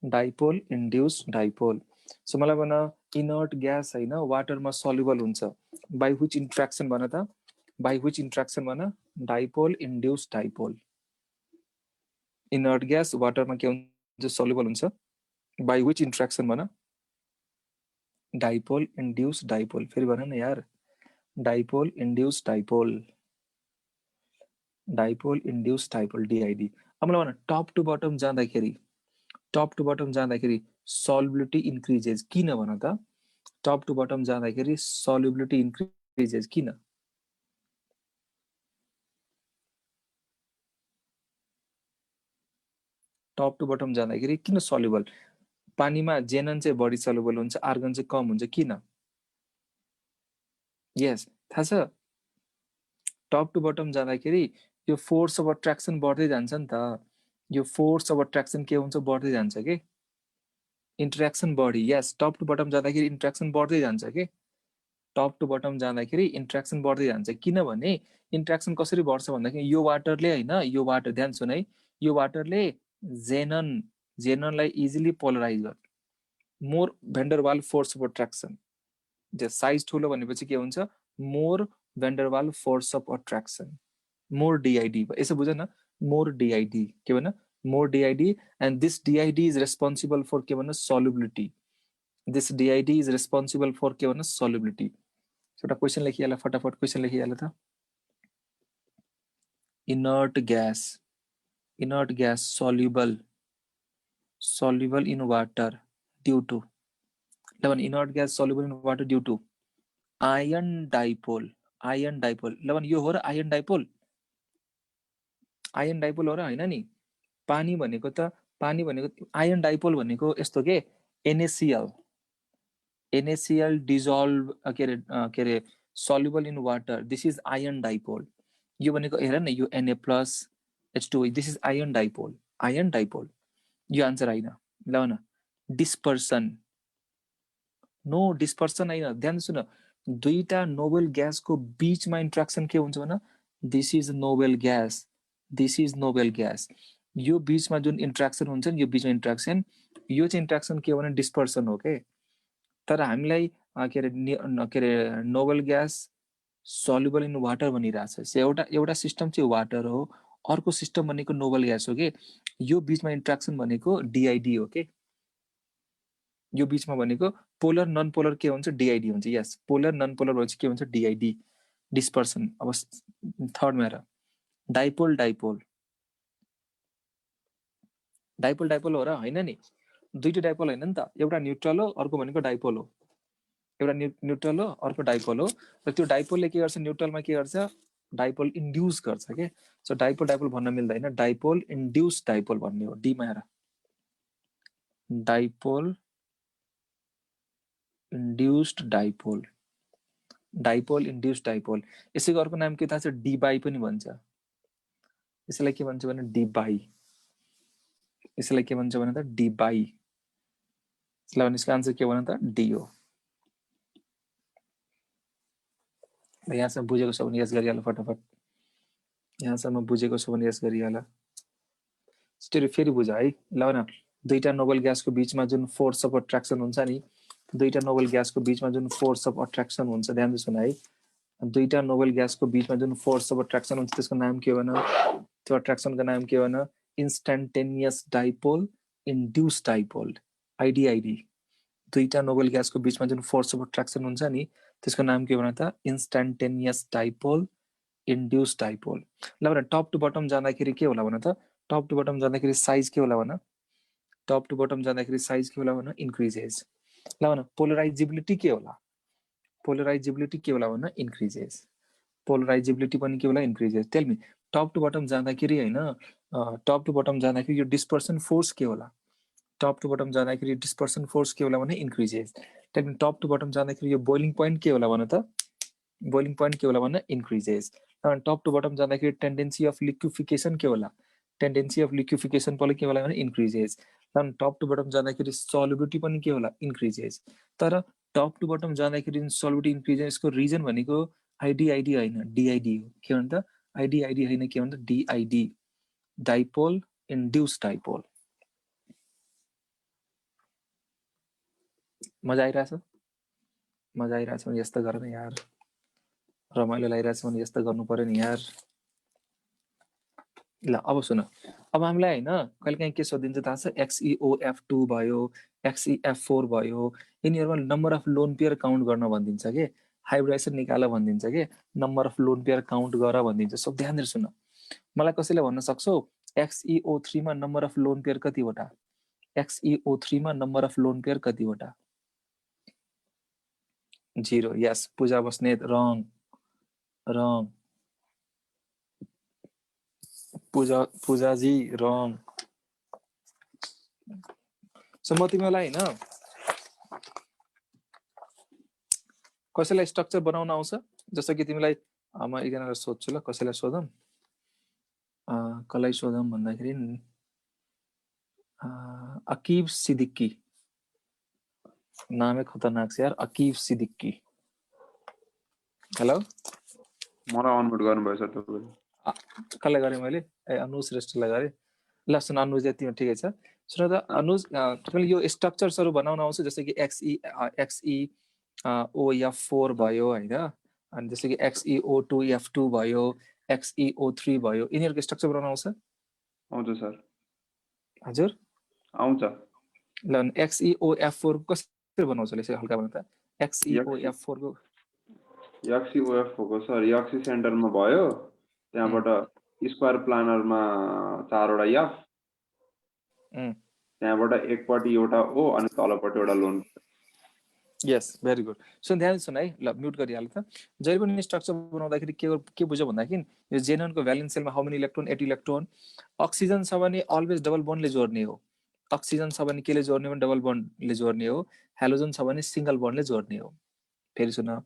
Dipole induce dipole. सो मलाई भन इनर्ट ग्यास हैन वाटरमा सल्युबल हुन्छ बाइ व्हिच इन्ट्र्याक्सन भन त? बाइ व्हिच इन्ट्र्याक्सन भन? Dipole induce dipole. Inert gas वाटरमा के हुन्छ? सल्युबल हुन्छ बाइ व्हिच इन्ट्र्याक्सन भन? Dipole induce dipole. फेरि भन न यार, dipole induce dipole, dipole induce dipole, DID. अब मलाई भन टप टु बटम जाँदाखेरि, टप टु बटम जाँदाखेरि सल्युबिलिटी इन्क्रिजेस किन भन त? टप टु बटम जाँदाखेरि सल्युबिलिटी इन्क्रिजेस किन? टप टु बटम जाँदाखेरि किन सल्युबल? पानीमा जेनन चाहिँ बढी सल्युबल हुन्छ, आर्गन चाहिँ कम हुन्छ, किन? यस, थाहा छ टप टु बटम जाँदाखेरि यो फोर्स अफ अट्र्याक्सन बढ्दै जान्छ नि त। यो फोर्स अफ अट्र्याक्सन के हुन्छ? बढ्दै जान्छ के। इन्टरेक्सन बढी, यस, टप टु बटम जाँदाखेरि इन्टरेक्सन बढ्दै जान्छ के, टप टु बटम जाँदाखेरि इन्ट्रेक्सन बढ्दै जान्छ। किनभने इन्ट्रेक्सन कसरी बढ्छ भन्दाखेरि यो वाटरले होइन, यो वाटर, ध्यान सुन है, यो वाटरले जेननलाई इजिली पोलराइज गर्छ, more van der Waals force of attraction, size ठुलो भनेपछि के हुन्छ, more van der Waals force of attraction, more DID, यसो बुझ न, मोर डिआइडी के भन, more DID, and this DID is responsible for के भन, solubility, this DID is responsible for के भन, सल्युबिलिटी। एउटा क्वेसन लेखिहाल, फटाफट क्वेसन लेखिहाल त। Inert gas soluble in water due to, inert gas soluble in water due to iron dipole, यो हो र आयन डाइपोल, हो र हैन नि, पानी भनेको त, आयन डाइपोल भनेको यस्तो के, NaCl dissolve के अरे soluble in water, this is ion dipole. यो भनेको हेर न, यो Na+H2O, this is ion dipole, यो आन्सर हैन। ल न, डिस्पर्सन, नो डिस्पर्सन हैन, ध्यान सुन, दुईटा नोबेल ग्यासको बीचमा इन्ट्र्याक्सन के हुन्छ भन, दिस इज नोबेल ग्यास, यो बीचमा जुन इन्ट्र्याक्सन हुन्छ नि, यो बीचमा इन्ट्र्याक्सन, यो चाहिँ इन्ट्र्याक्सन के हो भने डिस्पर्सन हो के। तर हामीलाई के अरे noble gas soluble in water भनिरहेछ, एउटा सिस्टम चाहिँ वाटर हो, अर्को सिस्टम भनेको नोबेल ग्यास हो के, यो बीचमा इन्ट्र्याक्सन भनेको डिआइडी हो के, यो बीचमा भनेको पोलर नन पोलर के हुन्छ, डिआइडी हुन्छ, यस, पोलर नन पोलर भएपछि के हुन्छ, डिआइडी, डिस्पर्सन। अब थर्डमा हेर, डाइपोल हो र हैन नि, दुईटा डाइपोल हैन नि त, एउटा न्यूट्रल हो, अर्को भनेको डाइपोल हो, एउटा न्यूट्रल हो, अर्को डाइपोल हो, र त्यो डाइपोलले के गर्छ, न्यूट्रलमा के गर्छ, डाइपोल इन्ड्युस गर्छ के, सो डाइपोल भन्न मिल्दैन, डाइपोल इन्ड्युस डाइपोल भन्ने हो, डीमा हेर, डाइपोल इन्ड्युस्ड डाइपोल, यसैको अर्को नाम के थाहा छ, डिबाई पनि भन्छ, यसैलाई के भन्छ भने डिबाई, यसैलाई के भन्छ भने त डिबाई, यसलाई भने यसको आन्सर के भने त डी हो। यहाँसम्म बुझेको छ भने यस गरिहाल फटाफट, यहाँसम्म बुझेको छ भने यस गरिहाल, फेरि बुझ है, ल न, दुईटा नोबेल ग्यासको बीचमा जुन फोर्स अफ अट्र्याक्सन हुन्छ नि, दुईटा नोबेल ग्यासको बीचमा जुन फोर्स अफ अट्र्याक्सन हुन्छ, ध्यान सुन है, दुईटा नोबेल ग्यासको बीचमा जुन फोर्स अफ अट्र्याक्सन हुन्छ त्यसको नाम के भन, त्यो अट्र्याक्सनको नाम के भन, इन्स्ट्यान्टेनियस डाइपोल इन्ड्युस डाइपोल, आइडिआइडी। दुईटा नोबेल ग्यासको बीचमा जुन फोर्स अफ अट्र्याक्सन हुन्छ नि त्यसको नाम के भन त, इन्स्ट्यान्टेनियस डाइपोल इन्ड्युस डाइपोल। ल भन, टप टु बटम जाँदाखेरि के होला भन त, टप टु बटम जाँदाखेरि साइज के होला भन, टप टु बटम जाँदाखेरि साइज के होला भन, इन्क्रिजेस। ल भन, पोलराइजेबिलिटी के होला, पोलराइजेबिलिटी के होला भन, इन्क्रिजेस, पोलराइजेबिलिटी पनि के होला, increases. Tell me, top to bottom जाँदाखेरि हैन, टप टु बटम जाँदाखेरि यो डिस्पर्सन फोर्स के होला, टप टु बटम जाँदाखेरि डिस्पर्सन फोर्स के होला भने increases. Tell me, top to bottom जाँदाखेरि यो बोइलिङ पोइन्ट के होला भन त, बोइलिङ पोइन्ट के होला भन, इन्क्रिजेस। टप टु बटम जाँदाखेरि टेन्डेन्सी अफ लिक्विफिकेसन के होला, टेन्डेन्सी अफ लिक्विफिकेसन पनि के होला भने इन्क्रिजेस। टप टु बटम जाँदाखेरि सल्युबिलिटी पनि के होला, इन्क्रिजेस। तर टप टु बटम जाँदाखेरि सल्युबिलिटी इन्क्रिजेसको रिजन भनेको आइडिआइडी होइन, डिआइडी हो, के भन्छ, आइडिआइडी होइन, के भन्छ, डिआइडी, डाइपोल इन्ड्युस डाइपोल। मजा आइरहेछ, मजा आइरहेछ भने यस्तो गर न यार, रमाइलो लागिरहेछ भने यस्तो गर्नु पर्यो नि यार। ल अब सुन, अब हामीलाई होइन कहिलेकाहीँ के सोधिन्छ थाहा छ, XeOF2 भयो, XeF4 भयो, यिनीहरूमा number of lone pair count गर्न भनिदिन्छ के, हाइब्रिडाइजेसन निकाल भनिदिन्छ के, number of lone pair count गर भनिदिन्छ। सो ध्यान दिएर सुन, मलाई कसैले भन्न सक्छौ XeO3 मा नम्बर अफ लोन पेयर कतिवटा, XeO3 मा नम्बर अफ लोन पेयर कतिवटा, 0, यस, पूजा बस्नेत रङ, पूजाजी रङ। सो म तिमीलाई होइन कसैलाई स्ट्रक्चर बनाउन आउँछ, जस्तो कि तिमीलाई म एकजनालाई सोध्छु, ल कसैलाई सोधौँ, कसलाई सोधौँ भन्दाखेरि अकिब सिद्दिकी, नामै खतरनाक छ यार, अकीफ सिद्दिकी। हेलो, मलाई अनम्युट गर्नुभयो सर तपाईँले। कसलाई गरेँ मैले? ए अनुज श्रेष्ठलाई गरेँ। ल सुन अनुज, यतिमा ठिकै छ। सुन त अनुज, तपाईँले यो स्ट्रक्चर्सहरू बनाउन आउँछ, जस्तै कि XeO4 भयो होइन, अनि जस्तै कि XeO2F2 भयो, XeO3 भयो, यिनीहरूको स्ट्रक्चर बनाउन आउँछ? आउँछ सर। हजुर आउँछ। ल XeOF4 कसरी बनाउँछ यसो हल्का भन त। XeOF4 को XeOF4 को सर एक्सी सेन्टरमा भयो, त्यहाँबाट स्क्वायर प्लानरमा 4 वटा एफ, त्यहाँबाट एकपट्टि एउटा ओ अनि तलपट्टि एउटा लोन। यस, भेरी गुड। सो ध्यान सुन है, ल म्युट गरिहाल त। जहिले पनि स्ट्रक्चर बनाउँदाखेरि के बुझ्यो भन्दाखेरि यो जेननको भ्यालेन्स सेलमा how many electron? 8 electron. Oxygen छ भने अलवेज डबल बन्डले जोड्ने हो। अक्सिजन छ भने केले जोड्ने हो? डबल बन्डले जोड्ने हो। हेलोजन छ भने सिंगल बन्डले जोड्ने हो। फेरि सुन,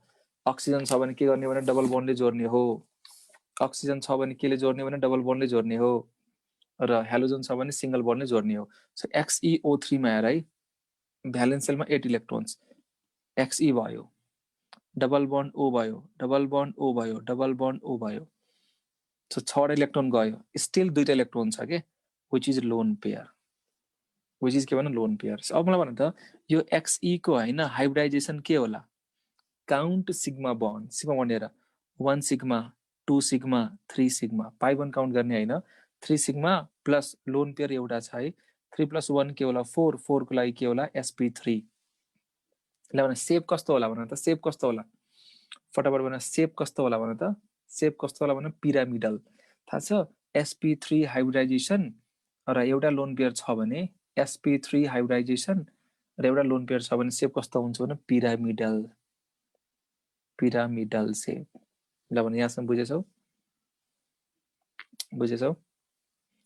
अक्सिजन छ भने के गर्ने भने डबल बन्डले जोड्ने हो। अक्सिजन छ भने केले जोड्ने भने डबल बन्डले जोड्ने हो, र हेलोजन छ भने सिंगल बन्डले जोड्ने हो। सो XeO3 मा हेर है, भ्यालेन्स सेलमा 8 इलेक्ट्रोन्स, Xe भयो, डबल बन्ड O भयो, डबल बन्ड O भयो, डबल बन्ड O भयो। सो 6 इलेक्ट्रोन गयो, स्टिल 2टा इलेक्ट्रोन छ के, which is lone pair. Which is के भन? Lone pair. अब मलाई भन त, यो Xe को होइन हाइब्रिडाइजेसन के होला? Count sigma bond, sigma bond हेर, 1 सिग्मा, 2 सिग्मा, 3 सिग्मा, पाइ 1 काउन्ट गर्ने होइन, 3 सिग्मा प्लस लोन पेयर एउटा छ है, 3 + 1 के होला? 4, 4 को लागि के होला? sp3। ल भन सेप कस्तो होला भन त, सेप कस्तो होला? फटाफट भन, सेप कस्तो होला भन त, सेप कस्तो होला भन? पिरामिडल। थाहा छ? sp3 हाइब्रिडाइजेसन र एउटा लोन पेयर छ भने, sp3 हाइब्रिडाइजेसन र एउटा लोन पेयर छ भने सेप कस्तो हुन्छ भने? पिरामिडल। Pyramidal shape. ल भने यहाँसम्म बुझेछौ? बुझेछौ?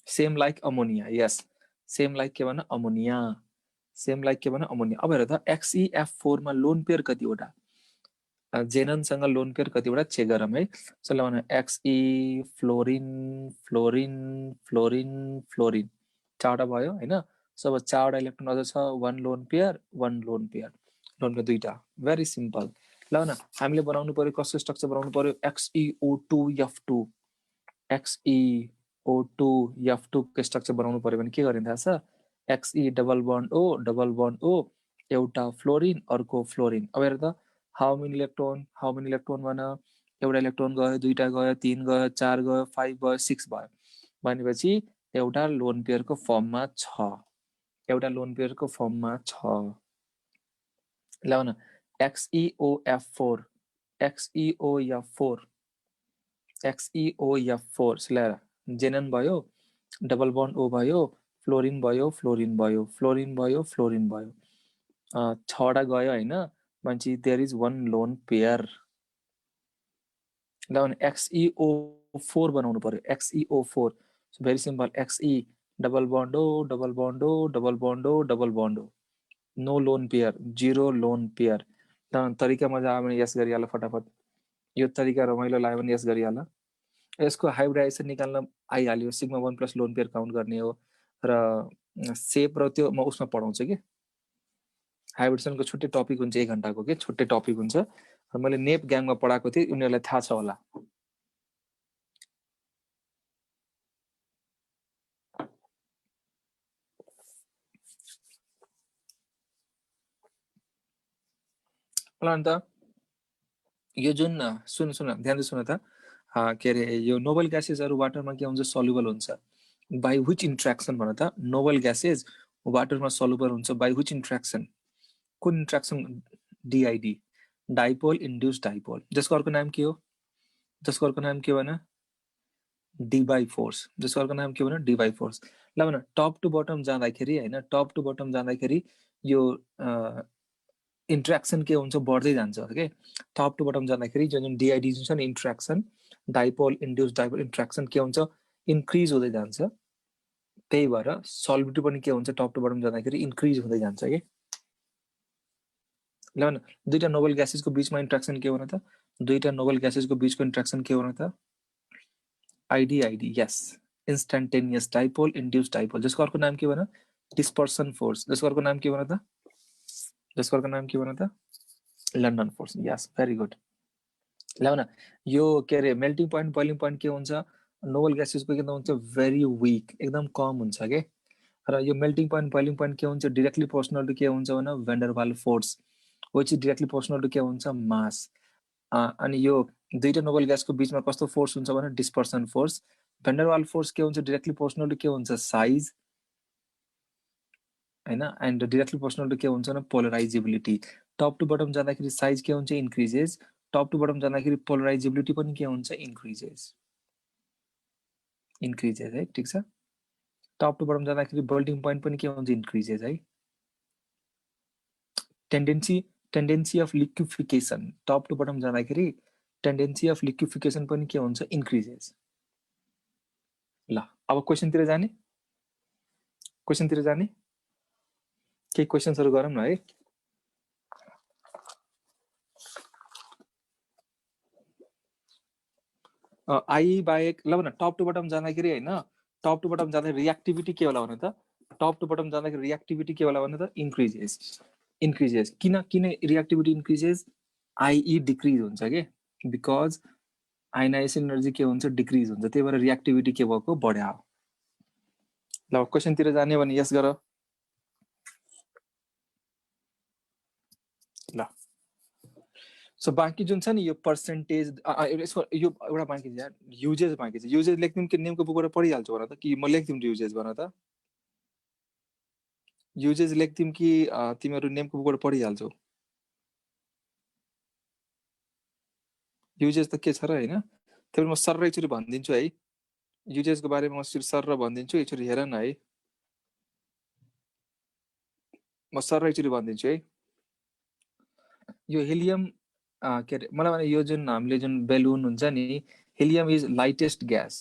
Same like ammonia. Yes, same like के भन? अमोनिया। सेम लाइक के भन? अमोनिया। अब हेर त, XeF4 मा लोन पेयर कतिवटा? जेननसँग लोन पेयर कतिवटा चेक गरौँ है। सो ल भन, Xe fluorine fluorine fluorine fluorine, 4वटा भयो होइन। सो अब 4वटा इलेक्ट्रोन अझ छ, 1 lone pair 1 lone pair, lone pair 2टा। Very simple. ल न, हामीले बनाउनु पर्यो, कसको स्ट्रक्चर बनाउनु पर्यो? XeO2F2। XeO2F2 को स्ट्रक्चर बनाउनु पर्यो भने के गर्ने थाहा छ? Xe डबल बन्ड O, एउटा फ्लोरिन, अर्को फ्लोरिन। अब हेर त, how many electron? How many electron भन? एउटा इलेक्ट्रोन गयो, 2टा गयो, 3 गयो, 4 गयो, 5 भयो, 6 भयो, भनेपछि एउटा लोन पेयरको फर्ममा छ। एउटा लोन पेयरको फर्ममा छ। ल भन, XeOF4, XeOF4, XeOF4। ल जेनन भयो, डबल बन्ड O भयो, फ्लोरिन भयो, फ्लोरिन भयो, फ्लोरिन भयो, फ्लोरिन भयो, 6वटा गयो होइन, भनेपछि देयर इज 1 लोन पेयर। ल भने XeO4 बनाउनु पर्यो, XeO4। So very simple, Xe double bond O, double bond O, double bond O, double bond O, no lone pair, 0 lone pair. ल तरिका मजा आयो भने यस गरिहाल फटाफट। यो तरिका रमाइलो लाग्यो भने यस गरिहाल। यसको हाइब्रिडाइजेसन निकाल्न आइहाल्यो, sigma 1 plus lone pair count गर्ने हो, र सेप र त्यो म उसमा पढाउँछु कि, हाइब्रिडेसनको छुट्टै टपिक हुन्छ, 1 घन्टाको के छुट्टै टपिक हुन्छ। मैले नेप ग्याङमा पढाएको थिएँ, उनीहरूलाई थाहा छ होला। अन्त यो जुन सुन ध्यान सुन त, के अरे यो नोबल ग्यासेसहरू वाटरमा के हुन्छ? सल्युबल हुन्छ। बाई विच इन्ट्र्याक्सन भन त? नोबल ग्यासेस वाटरमा सल्युबल हुन्छ बाई विच इन्ट्र्याक्सन? कुन interaction? DID, dipole induce dipole. जसको अर्को नाम के हो? जसको अर्को नाम के भन? D by force. जसको अर्को नाम के भन? D by force. ल भन, टप टु बटम जाँदाखेरि होइन, टप टु बटम जाँदाखेरि यो इन्ट्र्याक्सन के हुन्छ? बढ्दै जान्छ के। टप टु बटम जाँदाखेरि जुन डिआइडी जुन छ नि इन्ट्र्याक्सन, डाइपोल इन्ड्युस डाइपोल इन्ट्र्याक्सन के हुन्छ? इन्क्रिज हुँदै जान्छ। त्यही भएर सल्युबिलिटी पनि के हुन्छ? टप टु बटम जाँदाखेरि इन्क्रिज हुँदै जान्छ के। ल भन, 2टा नोबल ग्यासेसको बीचमा इन्ट्र्याक्सन के हो त? 2टा नोबल ग्यासेसको बीचको इन्ट्र्याक्सन के हो त? आइडी, यस, इन्स्ट्यान्टेनियस डाइपोल इन्ड्युस डाइपोल। जसको अर्को नाम के भन? Dispersion force. जसको अर्को नाम के भन त? जसको अर्को नाम के भन्नु त London force yes very good ल्याउ न यो के अरे मेल्टिङ पोइन्ट बोइलिङ पोइन्ट के हुन्छ नोबल ग्यासेसको के हुन्छ भेरी विक एकदम कम हुन्छ के र यो मेल्टिङ पोइन्ट बोइलिङ पोइन्ट के हुन्छ डिरेक्टली प्रोपोर्सनल टु के हुन्छ भने van der Waals force which is directly proportional to के हुन्छ मास अनि यो दुईटा नोबल ग्यासको बीचमा कस्तो फोर्स हुन्छ भने डिस्पर्सन फोर्स भेन्डरवाल फोर्स के हुन्छ डिरेक्टली प्रोपोर्सनल टु के हुन्छ साइज हैन एन्ड डिरेक्टली प्रोपोर्सनल टु के हुन्छ भने पोलराइजेबिलिटी टप टु बटम जाँदाखेरि साइज के हुन्छ इन्क्रिजेस टप टु बटम जाँदाखेरि पोलराइजेबिलिटी पनि के हुन्छ इन्क्रिजेस है ठीक छ टप टु बटम जाँदाखेरि बोल्टिङ पोइन्ट पनि के हुन्छ इन्क्रिजेस है tendency of liquefaction top to bottom जाँदाखेरि टेन्डेन्सी अफ लिक्विफिकेसन पनि के हुन्छ इन्क्रिजेस ल अब क्वेशनतिर जाने केही क्वेशन्सहरु गरौँ न है आई बाहेक ल भन टप टु बटम जाँदाखेरि हैन टप टु बटम जाँदाखेरि रिएक्टिभिटी के होला भने त टप टु बटम जाँदाखेरि रिएक्टिभिटी के होला भने त इन्क्रिजेस किन रिएक्टिभिटी इन्क्रिजेस आईई डिक्रिज हुन्छ के बिकज आयनाइजेसन एनर्जी के हुन्छ डिक्रिज हुन्छ त्यही भएर रिएक्टिभिटी के भएको बढ्या हो ल क्वेशनतिर जाने भने यस गर ल सो बाँकी जुन छ नि यो पर्सेन्टेज यसको यो एउटा बाँकी छ युजेस बाँकी छ युजेस लेख्दिम कि नेमको बुकबाट पढिहाल्छु भन त कि म लेख्दिम युजेस भन त युजेस लेख्दिम कि तिमीहरू नेमको बुकबाट पढिहाल्छौ युजेस त के छ र हैन त्यही म सर एकचोटि भनिदिन्छु है युजेसको बारेमा म सर र भनिदिन्छु एकचोटि हेर न है म सर एकचोटि भनिदिन्छु है यो हिलियम के अरे मलाई भने यो जुन हामीले जुन बेलुन हुन्छ नि helium is lightest gas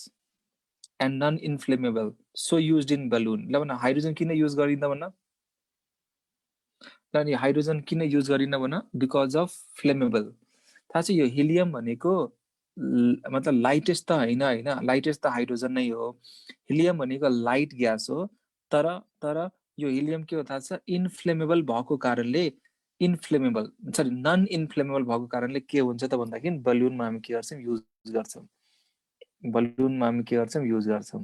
and non inflammable so used in balloon ल भन हाइड्रोजन किन युज गरिँदा भन ल नि हाइड्रोजन किन युज गरिन भन बिकज अफ फ्लेमेबल थाहा छ यो हिलियम भनेको मतलब लाइटेस्ट त हैन लाइटेस्ट त हाइड्रोजन नै हो हिलियम भनेको लाइट ग्यास हो तर यो हिलियम के हो थाहा छ इन्फ्लेमेबल भएको कारणले इन्फ्लेमेबल सरी नन इन्फ्लेमेबल भएको कारणले के हुन्छ त भन्दाखेरि बलुनमा हामी के गर्छौं युज गर्छौं बलुनमा हामी के गर्छौं युज गर्छौं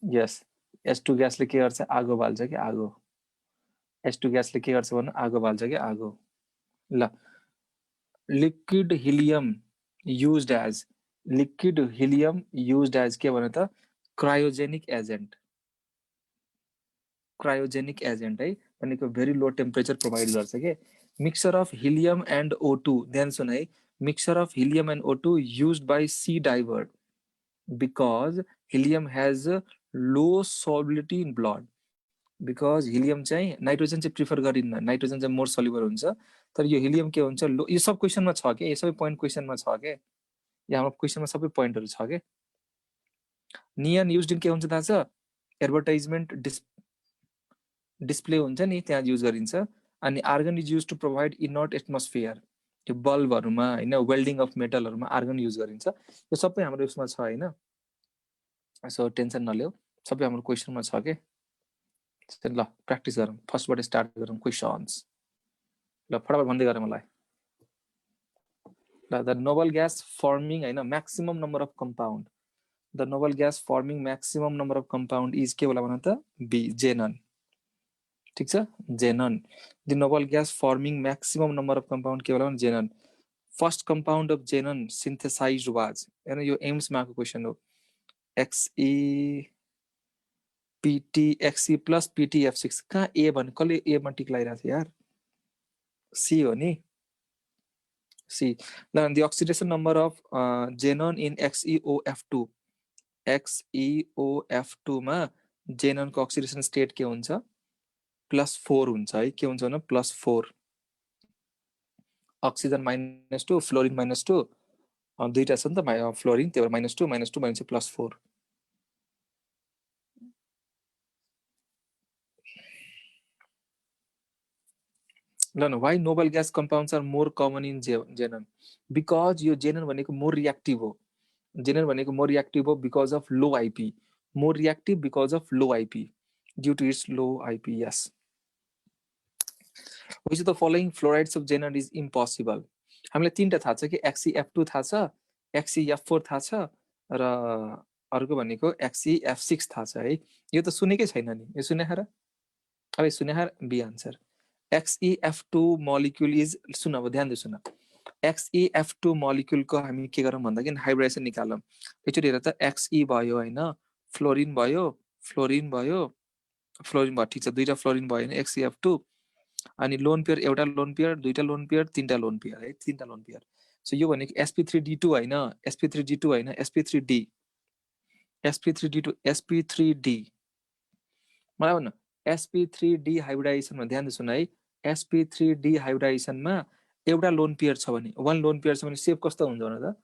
यस S2 ग्यासले के गर्छ आगो बाल्छ कि आगो S2 ग्यासले के गर्छ भने आगो बाल्छ कि आगो ल लिक्विड हिलियम युज्ड एज के भने त क्रायोजेनिक एजेन्ट है भनेको भेरी लो टेम्परेचर प्रोभाइड गर्छ के mixture of helium and O2 ध्यान सुन है mixture of helium and O2 used by sea diver because helium has low solubility in blood because helium चाहिँ नाइट्रोजन चाहिँ प्रिफर गरिन्न नाइट्रोजन चाहिँ मोर सल्युबल हुन्छ तर यो हिलियम के हुन्छ लो यो सब क्वेशनमा छ के यो सबै पोइन्ट क्वेशनमा छ के यहाँ हाम्रो क्वेशनमा सबै पोइन्टहरु छ के नियन युज्ड इन के हुन्छ थाहा छ एडभर्टाइजमेन्ट डिस्प्ले हुन्छ नि त्यहाँ युज गरिन्छ अनि argon is used to provide inert atmosphere त्यो बल्बहरुमा हैन वेल्डिङ अफ मेटलहरुमा आर्गन युज गरिन्छ यो सबै हाम्रो उसमा छ हैन सो टेन्सन नलिऊ सबै हाम्रो क्वेशनमा छ के ल प्र्याक्टिस गरौँ फर्स्टबाट स्टार्ट गरौँ क्वेशन्स ल फटाफट भन्दै गरौँ मलाई ल द नोबल ग्यास फर्मिङ हैन maximum number of compound the noble gas forming maximum number of compound is के होला भन त बी जेनन ठीक छ xenon the noble gas forming maximum number of compound के होला भने xenon first compound of xenon synthesized was हैन यो एम्स माको क्वेशन हो XE PT XE plus PTF6 कहाँ ए भन्ने कसले ए मा टिक लगाइरहेको छ यार सी हो नि सी ल the oxidation number of जेनन in XeOF2 मा जेनन को अक्सिडेसन स्टेट के हुन्छ +4 हुन्छ है के हुन्छ भने +4 अक्सिजन -2 फ्लोरिन -2 दुईटा छ नि त फ्लोरिन त्यही भएर -2 -2 minus +4 No, why noble gas compounds are more common in xenon? Because यो xenon भनेको more reactive हो. Xenon भनेको more reactive हो because of low IP. More reactive because of low IP. due to its low IPS. Which of the following fluorides of xenon is impossible? हामीलाई तीनटा थाहा छ कि XeF2 थाहा छ, XeF4 थाहा छ र अर्को भनेको XeF6 थाहा छ है। यो त सुनेकै छैन नि, यो सुने र अब सुने B answer. XeF2 molecule is, सुन अब ध्यान दे सुन, XeF2 मोलिक्युलको हामी के गरौँ भन्दाखेरि हाइब्रिडाइजेसन निकालौँ। एकचोटि हेर त Xe भयो हैन, फ्लोरिन भयो, फ्लोरिन भयो, फ्लोरिन भयो, ठिक छ, दुईटा फ्लोरिन भयो हैन XeF2, अनि लोन पेयर एउटा लोन पेयर, दुईटा लोन पेयर, तीनटा लोन पेयर है, तीनटा लोन पेयर। सो यो भनेको sp3d2 हैन, sp3d2 हैन, sp3d, sp3d2, sp3d। मलाई भन्न sp3d हाइब्रिडाइजेसनमा ध्यान दिनु है, sp3d हाइब्रिडाइजेसनमा एउटा लोन पेयर छ भने, वन लोन पेयर छ भने सेप कस्तो हुन्छ भने त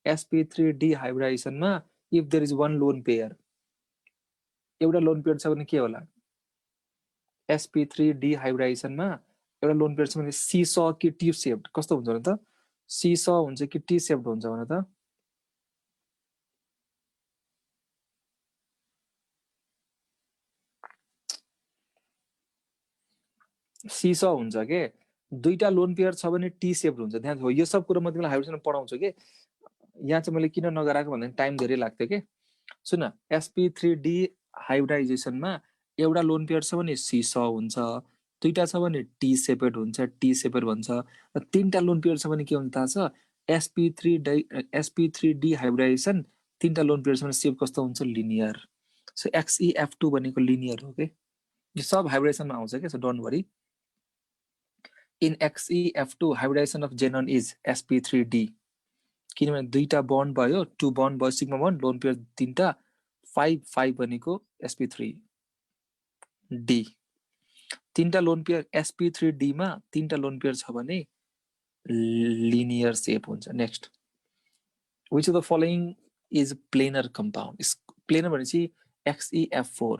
sp3d हाइब्रिडाइजेसनमा if there is one lone pair, एउटा लोन पेयर छ भने के होला, sp3d हाइब्रिडाइजेसनमा एउटा लोन पेयर छ भने सीसॉ कि टी शेप्ड कस्तो हुन्छ भने त, सीसॉ हुन्छ कि टी शेप्ड हुन्छ भने त, सीसॉ हुन्छ के। दुईटा लोन पेयर छ भने टी शेप्ड हुन्छ। ध्यान दिनु, यो सब कुरा म तिमीलाई हाइब्रिडाइजेसन पढाउँछु के। यहाँ चाहिँ मैले किन नगराएको भन्दा टाइम धेरै लाग्थ्यो के। सुन, sp3d हाइब्रिडाइजेसनमा एउटा लोन पेयर छ भने सीसॉ हुन्छ, दुईटा छ भने टी शेपेड हुन्छ, टी शेपेड भन्छ, र तीनटा लोन पेयर छ भने के हुन्छ थाहा छ, sp3d हाइब्रिडाइजेसन तीनटा लोन पेयर छ भने शेप कस्तो हुन्छ, लिनियर। सो XeF2 भनेको लिनियर हो के। यो सब हाइब्रिडाइजेसनमा आउँछ के, so don't worry. In XeF2 hybridisation of जेनन is sp3d, किनभने दुईटा बन्ड भयो, टु बन्ड भयो, सिग्मा बन्ड, लोन पेयर तीनटा, 5 भनेको sp3d, तीनटा लोन पेयर sp3d मा तीनटा लोन पेयर छ भने लिनियर शेप हुन्छ। Next, which of the following is planar compound? Planar भनेपछि XeF4,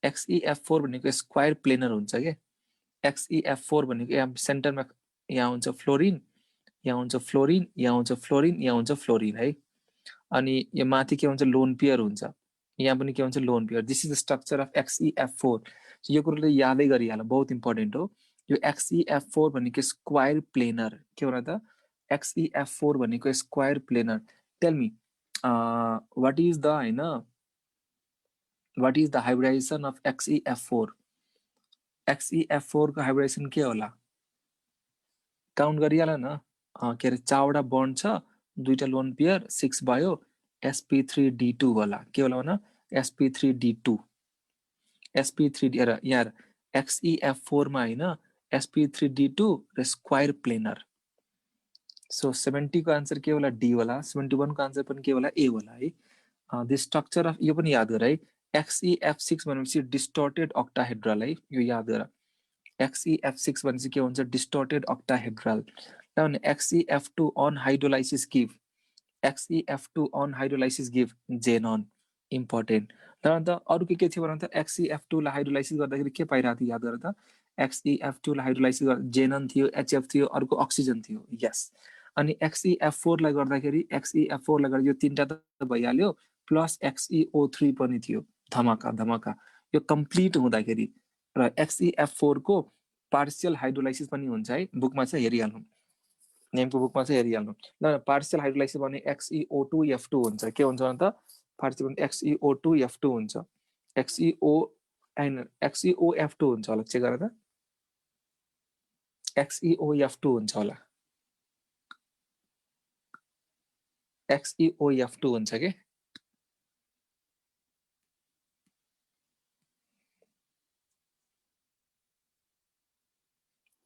XeF4 भनेको स्क्वायर प्लेनर हुन्छ के। XeF4 भनेको यहाँ सेन्टरमा यहाँ हुन्छ फ्लोरिन, यहाँ हुन्छ फ्लोरिन, यहाँ हुन्छ फ्लोरिन, यहाँ हुन्छ फ्लोरिन है, अनि यो माथि के हुन्छ, लोन पेयर हुन्छ, यहाँ पनि के हुन्छ, lone pair. This is the structure of XeF4। यो कुरोले यादै गरिहाल, बहुत इम्पोर्टेन्ट हो। यो XeF4 भनेको स्क्वायर प्लेनर, के हो र त, XeF4 भनेको square planar. Tell me what is the हैन, what is the hybridisation of XeF4? XeF4 को हाइब्रिडाइजेसन के होला, काउन्ट गरिहाल न। के अरे, चारवटा बन्ड छ, दुईटा लोन पेयर, 6 भयो, sp3d2 होला। के होला भन, sp3d2, sp3d। र यहाँ XeF4 मा हैन, sp3d2 र स्क्वायर प्लेनर। सो 70 को आन्सर के होला, डी होला। 71 को आन्सर पनि के होला, ए होला है। दिस स्ट्रक्चर अफ, यो पनि याद गर है, XeF6 भनेपछि डिस्टोर्टेड अक्टाहेड्रल है, यो याद गर। XeF6 भनेपछि के हुन्छ, distorted octahedral. XeF2 on hydrolysis give, XeF2 on hydrolysis give xenon, important. त अरु के थियो भने त XeF2 लाई हाइड्रोलाइसिस गर्दाखेरि के पाइरहेको थियो, याद गर त। XeF2 लाई हाइड्रोलाइसिस गर्दा जेनन थियो, HF थियो, अर्को अक्सिजन थियो, यस। अनि XeF4 लाई गर्दाखेरि, XeF4 लाई गर्दा यो तीनटा त भइहाल्यो, प्लस XeO3 पनि थियो, धमाका धमाका। यो कम्प्लिट हुँदाखेरि र XeF4 को पार्शियल हाइड्रोलाइसिस पनि हुन्छ है, बुकमा चाहिँ हेरिहाल्नु, नेमको बुकमा चाहिँ हेरिहाल्नु ल। पार्शियल हाइड्रोलाइसिस भने XeO2F2 हुन्छ, के हुन्छ भने त, पार्शियल XeO2F2 हुन्छ, XeOF2 हुन्छ होला, चेक गर त, XeOF2 हुन्छ होला, XeOF2 हुन्छ के।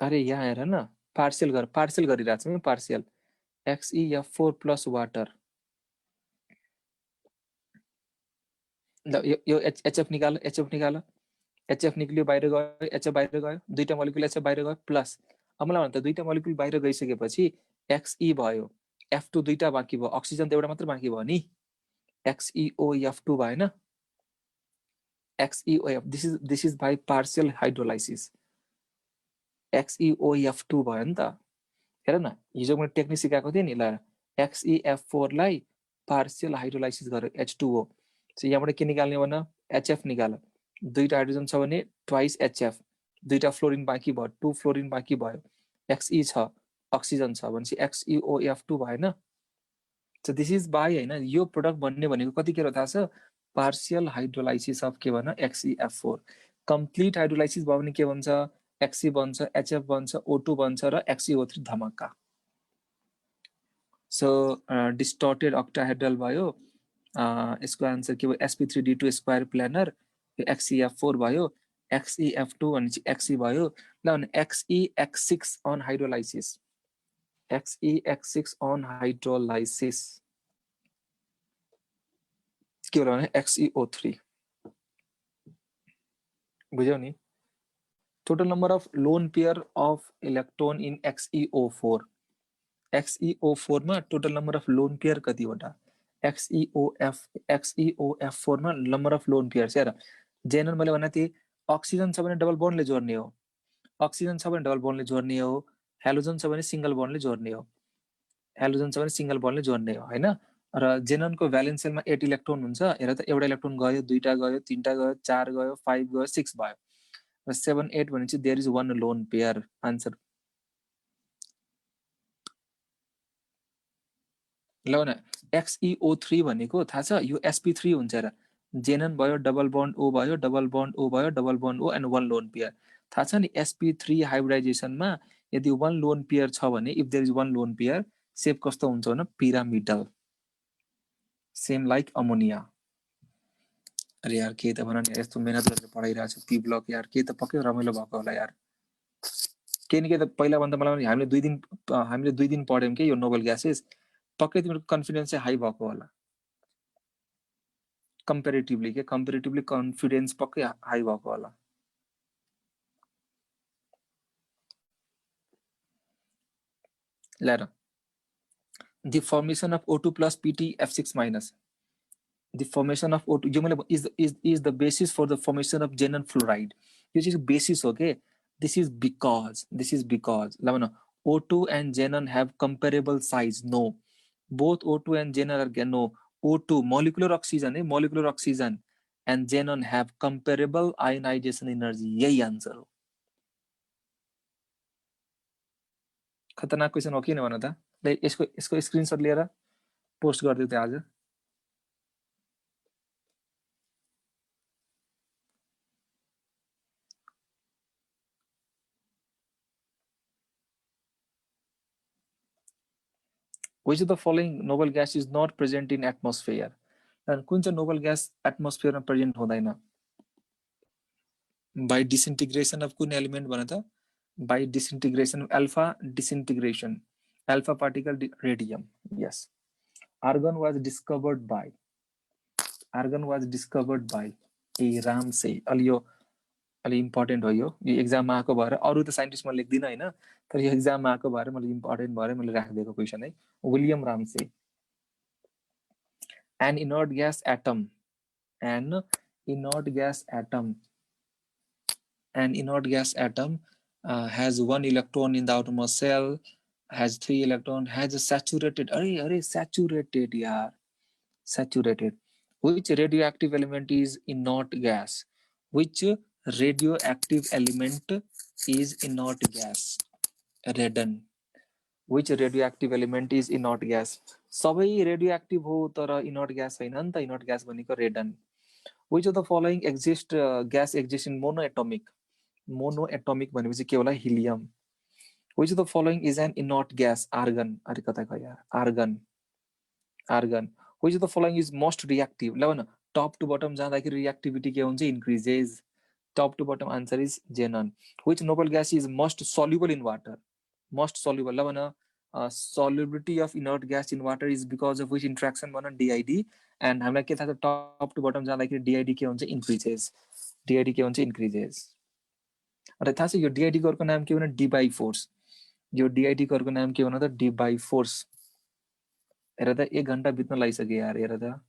अरे यहाँ हेर न, पार्शियल गर, पार्शियल गरिरहेको छु, पार्शियल XeF4 प्लस वाटर। ल यो HF निकाल, HF निकाल, HF निक्लियो, बाहिर गयो, HF बाहिर गयो, दुईटा मोलिक्युल HF बाहिर गयो, प्लस। अब मलाई भन्छ दुईटा मोलिक्युल बाहिर गइसकेपछि Xe भयो, F2 दुईटा बाँकी भयो, अक्सिजन त एउटा मात्र बाँकी भयो नि, XeOF2 भएन, XeOF, this is by partial hydrolysis, XeOF2 भयो नि त। हेर न, हिजो मैले टेक्निक सिकाएको थिएँ नि, ल XeF4 लाई पार्शियल हाइड्रोलाइसिस गर्यो, H2O। सो यहाँबाट के निकाल्ने भन, HF निकाल, दुईटा हाइड्रोजन छ भने ट्वाइस HF, दुईटा फ्लोरिन बाँकी भयो, 2 फ्लोरिन बाँकी भयो, Xe छ, अक्सिजन छ भनेपछि XeOF2 भएन। सो दिस इज बाई हैन, यो प्रोडक्ट बन्ने भनेको कति के हो थाहा छ? पार्शियल हाइड्रोलाइसिस अफ के भन XeF4। कम्प्लिट हाइड्रोलाइसिस भयो भने के भन्छ? Xe बन्छ, HF बन्छ, O2 बन्छ र XeO3 धमक्का। सो डिस्टर्टेड अक्टाहेड्रल भयो, यसको आन्सर के भयो? sp3d2 स्क्वायर प्लानर, यो XeF4 भयो, XeF2 भनेपछि Xe भयो। ल भने Xe-X6 on hydrolysis, Xe-X6 on hydrolysis के होला भने XeO3, बुझ्यौ नि? Total number of lone pair of electron in XeO4, XeO4 मा total number of loan pair कतिवटा? XeOF4 मा नम्बर अफ लोन पेयर हेर, जेनरल मैले भने थिएँ अक्सिजन छ भने डबल बन्डले जोड्ने हो, अक्सिजन छ भने डबल बन्डले जोड्ने हो, हेलोजन छ भने सिंगल बन्डले जोड्ने हो, हेलोजन छ भने सिंगल बन्डले जोड्ने हो हैन। र जेननको भ्यालेन्स सेलमा 8 इलेक्ट्रोन हुन्छ, हेर त एउटा इलेक्ट्रोन गयो, दुईटा गयो, तीनटा गयो, 4 गयो, 5 गयो, 6 भयो र 7 8 भनेपछि there is one lone pair. Answer ल न XeO3 भनेको थाहा छ? यो sp3 हुन्छ र, जेनन भयो, डबल बन्ड O भयो, डबल बन्ड O भयो, double bond O and one lone pair. थाहा छ नि sp3 हाइब्रिडाइजेसनमा यदि वन लोन पेयर छ भने, if there is one lone pair, shape कस्तो हुन्छ भने पिरामिडल, सेम लाइक अमोनिया। अरे यार के त भन नि, यस्तो मेहनत गरेर पढाइरहेको छु पी ब्लक यार, के त पक्कै रमाइलो भएको होला यार। के नि के त पहिला भन्दा मलाई हामीले 2 दिन पढ्यौं के यो नोबल ग्यासेस, पक्कै तिम्रो कन्फिडेन्स चाहिँ हाई भएको होला कम्पेरेटिभली, के कम्पेरेटिभली कन्फिडेन्स पक्कै हाई भएको होला। ल the formation of O2 plus Pt F6 minus, the formation of O2 जो मैले is the basis for the formation of xenon fluoride, यो चाहिँ बेसिस हो के। this is because ल भन O2 and xenon have comparable size, no, both O2 and xenon are no, O2 molecular oxygen है, molecular oxygen and xenon have comparable ionization energy, यही answer हो। खतरनाक क्वेसन हो किन भन त? यसको स्क्रिनशट लिएर पोस्ट गरिदिउ त आज। Which of the following noble gas is not present in atmosphere? कुन चाहिँ नोबल ग्यास एटमोस्फियरमा प्रेजेन्ट हुँदैन? बाई डिसइन्टिग्रेसन अफ कुन एलिमेन्ट भन त? By disintegration, alpha disintegration, alpha particle radium. Yes, argon was discovered by a Ramsay. अलि important हो यो एक्जाममा आएको भएर, अरू त साइन्टिस्ट म लेख्दिनँ हैन, तर यो एक्जाममा आएको भएर मैले इम्पोर्टेन्ट भएर मैले राखिदिएको क्वेसन है, William Ramsay. An inert gas atom has one electron in the outermost shell, has 3 electron, has a saturated, saturated yaar, saturated. Which radioactive element is inert gas? Which radioactive element is inert gas? Radon. Which radioactive element is inert gas? सबै radioactive हो तर inert gas हैन नि त, inert gas भनेको radon. Which of the following gas exists in monoatomic? Monoatomic भनेपछि के होला? Helium. Which of the following is an inert gas? Argon. अरे कता गयो यार, argon. Which of the following is most reactive? ल भन, टप टु बटम जाँदाखेरि रिएक्टिभिटी के हुन्छ? Increases. Top to bottom answer is xenon. Which noble gas is most soluble in water? Most soluble, ल भन, solubility of inert gas in water is because of which interaction भन? DID। and हामीलाई के थाहा छ? Top to bottom जाँदाखेरि DID के हुन्छ? इन्क्रिजेस। DID के हुन्छ? इन्क्रिजेस। र थाहा छ यो DID को अर्को नाम के भन? D by force. यो DID को अर्को नाम के भन त? D by force. हेर त 1 घण्टा बित्न लागिसक्यो यार, हेर त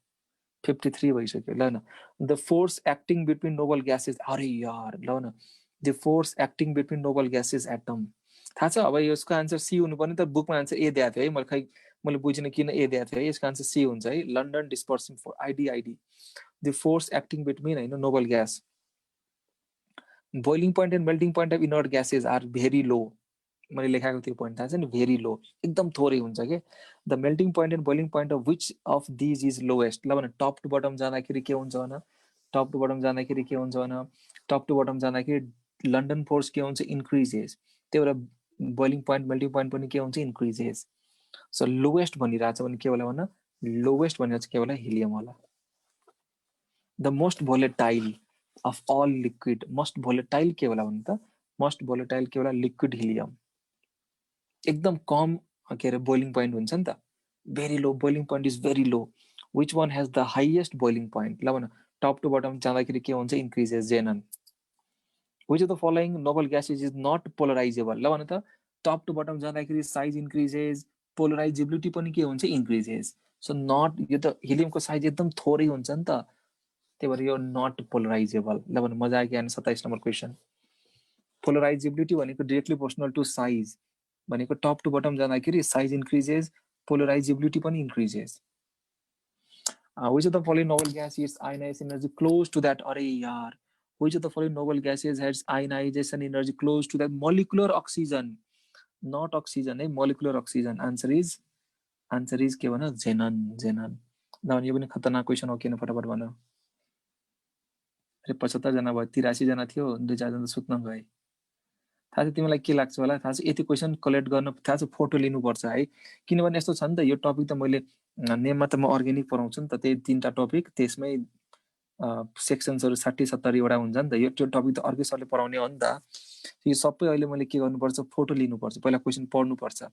53 भइसक्यो। ल न, the force acting between noble gases, अरे यार ल न, the force acting between noble gases atom. थाहा छ? अब यसको आन्सर सी हुनुपर्ने, त बुकमा आन्सर ए दिएको थियो है, मैले बुझिनँ किन ए दिएको थियो है। यसको आन्सर सी हुन्छ है, London dispersing force, ID. The force acting between हैन noble gas, boiling point and melting point of inert gases are very low. मैले लेखाएको त्यो पोइन्ट थाहा छ नि, भेरी लो, एकदम थोरै हुन्छ के। The melting point and boiling point of which of these is lowest. ल भने टप टु बटम जाँदाखेरि के हुन्छ भन, टप टु बटम जाँदाखेरि के हुन्छ भन, टप टु बटम जाँदाखेरि लन्डन फोर्स के हुन्छ, इन्क्रिजेस। त्यही भएर बोइलिङ पोइन्ट मेल्टिङ पोइन्ट पनि के हुन्छ, इन्क्रिजेस। सो लोएस्ट भनिरहेको छ भने के होला भन, लोएस्ट भनेको चाहिँ के होला, हिलियम होला। The most volatile of all liquid, most volatile के होला भने त, मोस्ट भोलेटाइल के होला, लिक्विड हिलियम। एकदम कम के अरे बोइलिङ पोइन्ट हुन्छ नि त, very low, boiling point is very low. Which one has the highest boiling point, ल भन टप टु बटम जाँदाखेरि के हुन्छ, increases, xenon. Which of the following noble gases is not polarizable, ल भन त टप टु बटम जाँदाखेरि size increases, polarizability पनि के हुन्छ, इन्क्रिजेस। सो नट, यो त हिलियमको साइज एकदम थोरै हुन्छ नि त, त्यही भएर यो नट पोलराइजेबल। ल भने मजा आयो कि आएन, 27 नम्बर क्वेसन। पोलराइजेबिलिटी भनेको डिरेक्टली प्रोपोर्सनल टु साइज भनेको टप टु बटम जाँदाखेरि साइज इन्क्रिजेस, पोलराइजेबिलिटी पनि increases. Which of the following noble gas is ionization energy close to that, अरे यार, which of the following noble gases has ionization energy close to that molecular oxygen, not oxygen है, molecular oxygen. Answer is के भन, जेनन, जेनन। ल यो पनि खतरनाक question हो, किन फटाफट भन। अरे 75 जना भयो, 83 जना थियो, 2-4 जना सुत्न गए। थाहा छ तिमीलाई के लाग्छ होला, थाहा छ यति क्वेसन कलेक्ट गर्न, थाहा छ फोटो लिनुपर्छ है, किनभने यस्तो छ नि त, यो टपिक त मैले नेममा त म अर्ग्यानिक पढाउँछु नि त, त्यही 3टा टपिक, त्यसमै सेक्सन्सहरू 60-70 वटा हुन्छ नि त, यो टपिक त अर्कै सरले पढाउने हो नि त। यो सबै अहिले मैले के गर्नुपर्छ, फोटो लिनुपर्छ, पहिला क्वेसन पढ्नुपर्छ,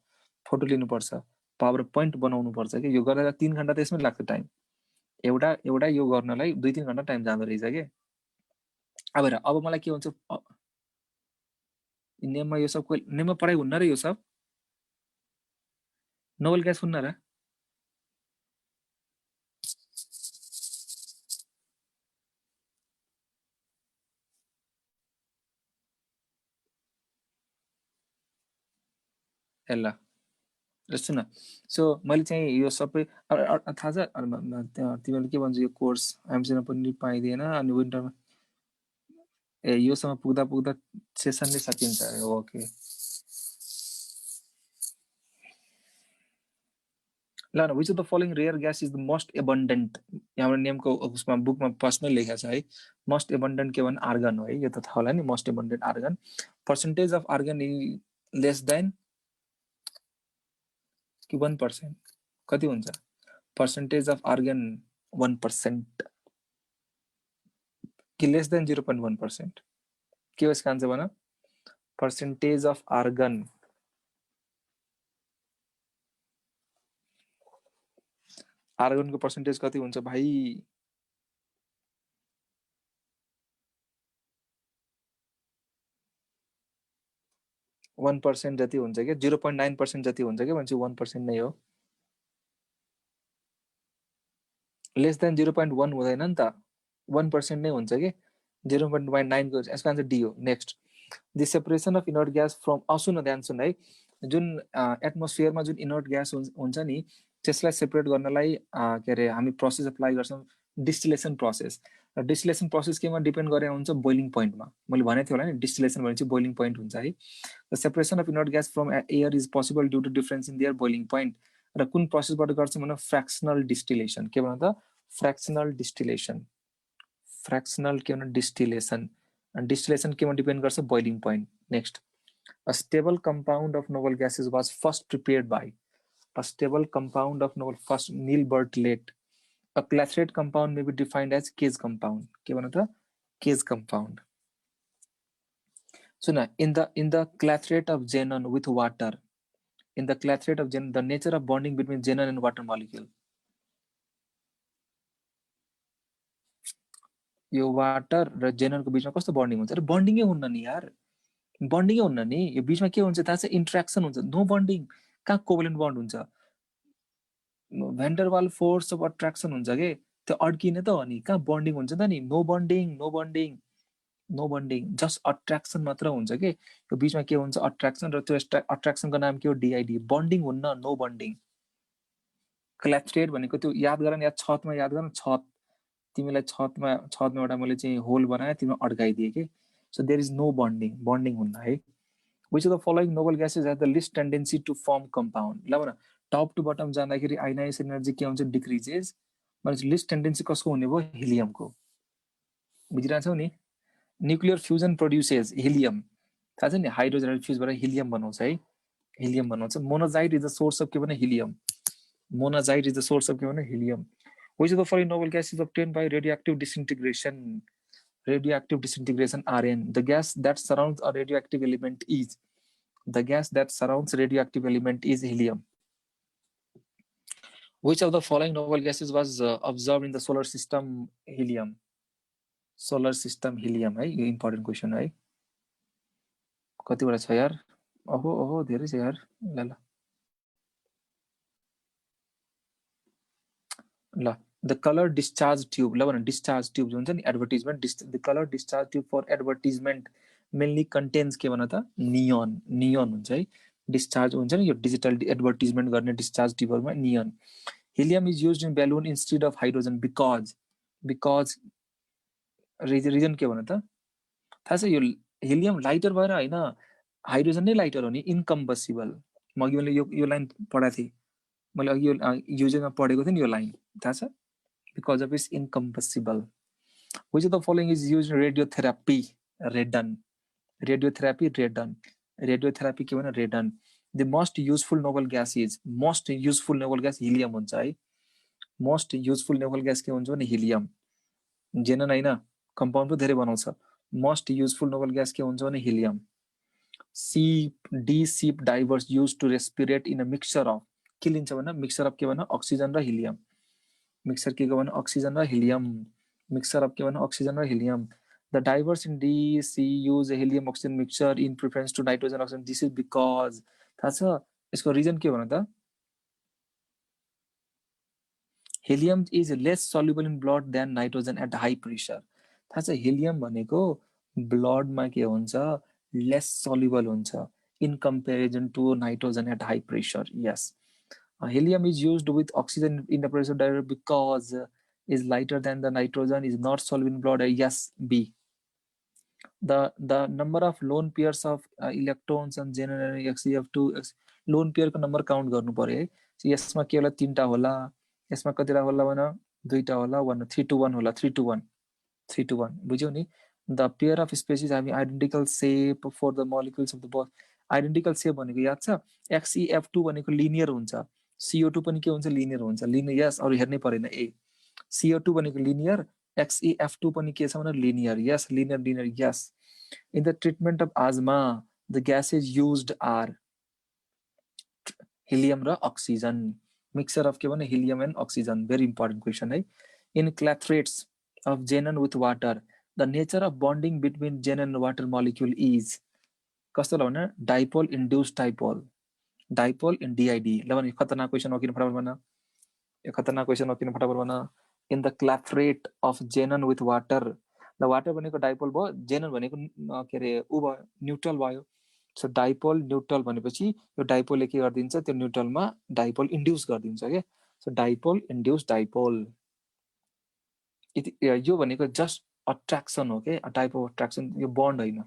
फोटो लिनुपर्छ, पावर पोइन्ट बनाउनुपर्छ कि, यो गरेर 3 घण्टा त्यसमै लाग्छ टाइम, एउटा एउटा यो गर्नलाई 2-3 घण्टा टाइम जाँदो रहेछ के। अब मलाई के हुन्छ, नेममा यो सब नेममा पढाइ हुन्न र, यो सब नोबल ग्यास हुन्न र। ल सुन, सो मैले चाहिँ यो सबै थाहा छ, तिमीहरूले के भन्छ, यो कोर्स एमसीमा पनि पाइँदैन, अनि विन्टरमा ए योसँग पुग्दा पुग्दा सेसन नै सकिन्छ। ओके ल न, which of the following rare gas is the most abundant, यहाँबाट नेमको उसमा बुकमा फर्स्टमै लेखेको छ है, मोस्ट एबन्डेन्ट के भन्नु, आर्गन हो है, यो त थाहा होला नि, most abundant argon. Percentage of argon in less than कि 1%, कति हुन्छ पर्सेन्टेज अफ आर्गन, 1% कि लेस देन 0.1%, के हो यसको आन्सर भन, पर्सेन्टेज अफ आर्गन, आर्गनको पर्सेन्टेज कति हुन्छ भाइ, वन पर्सेन्ट जति हुन्छ कि 0.9% जति हुन्छ कि, भनेपछि 1% नै हो। लेस देन 0.1 हुँदैन नि त, 1% नै हुन्छ कि, 0.9 को यसको आन्सर डी हो। Next, the separation of inert gas from, सुन ध्यान सुन है, जुन एटमोस्फियरमा जुन इनर्ट ग्यास हुन्छ नि, त्यसलाई सेपरेट गर्नलाई के अरे हामी प्रोसेस अप्लाई गर्छौँ, डिस्टिलेसन प्रोसेस। र डिस्टिलेसन प्रोसेस केमा डिपेन्ड गरे हुन्छ, बोइलिङ पोइन्टमा। मैले भनेको थिएँ होला नि, डिस्टिलेसन भनेपछि बोइलिङ पोइन्ट हुन्छ है। The separation of inert gas from air is possible due to difference in their boiling point. र कुन प्रोसेसबाट गर्छौँ भने फ्र्याक्सनल डिस्टिलेसन, के भन त, फ्र्याक्सनल डिस्टिलेसन, फ्र्याक्सनल के भन, डिस्टिलेसन। डिस्टिलेसन केमा डिपेन्ड गर्छ, boiling point. Next, a stable compound of noble gases was first prepared by, a stable compound of noble, first Neil Bartlett. A clathrate compound may be defined as case compound, के भन त, case compound। So now in the clathrate of xenon with water, in the clathrate of xenon, the nature of bonding between xenon and water molecule, यो water र जेननको बीचमा कस्तो bonding हुन्छ, अरे बन्डिङै हुन्न नि यार, बन्डिङै हुन्न नि, यो बीचमा के हुन्छ थाहा छ, इन्ट्र्याक्सन हुन्छ, नो बन्डिङ। कहाँ कोभलेन्ट बन्ड हुन्छ, भेन्डरवाल फोर्स अफ अट्र्याक्सन हुन्छ के, त्यो अड्किने त हो नि, कहाँ बन्डिङ हुन्छ त नि, no bonding, no bonding, no bonding, just attraction मात्र हुन्छ के, यो बीचमा के हुन्छ, अट्र्याक्सन, र त्यो अट्र्याक्सनको नाम के हो, डिआइडी, बन्डिङ हुन्न, नो बन्डिङ। क्ल्याथ्रेट भनेको त्यो याद गर न, या छतमा याद गर न, छत, तिमीलाई छतमा एउटा मैले चाहिँ होल बनाएँ, तिमीलाई अड्काइदिएँ कि, So there is no bonding हुन्न है. Which of the following noble gases has the least tendency to form compound? ल भन टप टु बटम जाँदाखेरि आयोनाइजेसन एनर्जी के हुन्छ डिक्रिजेस. भनेपछि लिस्ट टेन्डेन्सी कसको हुने भयो हिलियमको. बुझिरहेछौ नि. Nuclear fusion produces helium. थाहा छ नि हाइड्रोजन फ्युज भएर हिलियम बनाउँछ है. हिलियम बनाउँछ. Monazite is the source of के भने helium. Monazite is the source of helium. Which of the following noble gas is obtained by radioactive disintegration? Radioactive disintegration Rn. The gas that surrounds a radioactive element is. The gas that surrounds radioactive element is helium. Which of the following noble gases was observed in the solar system? Helium. Solar system helium. है यो important question है. कतिवटा छ यार. ओहो धेरै छ यार. ल ल the color discharge tube ल भन discharge tube हुन्छ नि advertisement the color discharge tube for advertisement mainly contains के भन त neon हुन्छ है discharge हुन्छ नि यो digital advertisement गर्ने discharge tube मा neon. Helium is used in balloon instead of hydrogen because reason के भन त थाहा छ यो helium lighter भएर हैन हाइड्रोजन नै लाइटर हो नि इनकम्बसिबल. म अघि मैले यो लाइन पढाएको थिएँ. मैले अघि यो युजमा पढेको थिएँ नि यो लाइन थाहा छ. Because of its incombustible. Which of the following is used in radiotherapy? Radon. Radiotherapy radon. Radiotherapy के भन radon. The most useful noble gas is helium हुन्छ है. Most useful noble gas के हुन्छ भने helium. जेनन हैन कम्पाउन्ड पो धेरै बनाउँछ. Most useful noble gas के हुन्छ भने helium. Sheep divers used to respirate in a mixture of के लिन्छ भन mixture of के भन oxygen र helium. Mixture के भन oxygen र helium. Mixture of के भन oxygen र helium. The divers in deep sea use a helium oxygen mixture in preference to nitrogen oxygen. This is because थाहा छ यसको रिजन के भन त. Helium is less soluble in blood than nitrogen at high pressure. थाहा छ helium भनेको blood मा के हुन्छ less soluble हुन्छ in comparison to nitrogen at high pressure. Yes. Helium is used with oxygen in the pressure diver because is lighter than the nitrogen, is not soluble in blood. Yes, B. The number of lone pairs of electrons and generally XeF2 lone pair को number count गर्नु पर्यो है. यसमा के होला 3 टा होला. यसमा कतिटा होला भन 2 टा होला. 3 to 1 होला. 3 to 1 बुझ्यौ नि. The pair of species having identical shape for the molecules of the bond. Identical shape भनेको याद छ XeF2 भनेको लिनियर हुन्छ. CO2 पनि के हुन्छ लिनियर हुन्छ. लिनियर यस अरु हेर्नै परेन ए. CO2 भनेको लिनियर XeF2 पनि के छ भने linear. Yes, linear. Yes. In the treatment of asthma, the gases used are helium र oxygen. Mixture of के भने helium and oxygen. Very important question है. In clathrates of xenon with water, the nature of bonding between xenon and water molecule is कस्तो ल भने dipole induced dipole. Dipole in DID. ल भने खतरनाक question हो किन फटाफट भन. यो खतरनाक क्वेशन हो किन फटाफट भन. In the clathrate of xenon with water, the water भनेको डाइपोल भयो, xenon भनेको के रे उ भयो न्यूट्रल भयो. सो डाइपोल न्यूट्रल भनेपछि यो डाइपोलले के गर्दिन्छ त्यो न्यूट्रलमा डाइपोल इन्ड्युस गर्दिन्छ के. So dipole induce dipole. यो भनेको जस्ट अट्र्याक्सन हो के, अ टाइप अफ अट्र्याक्सन. यो बन्ड हैन.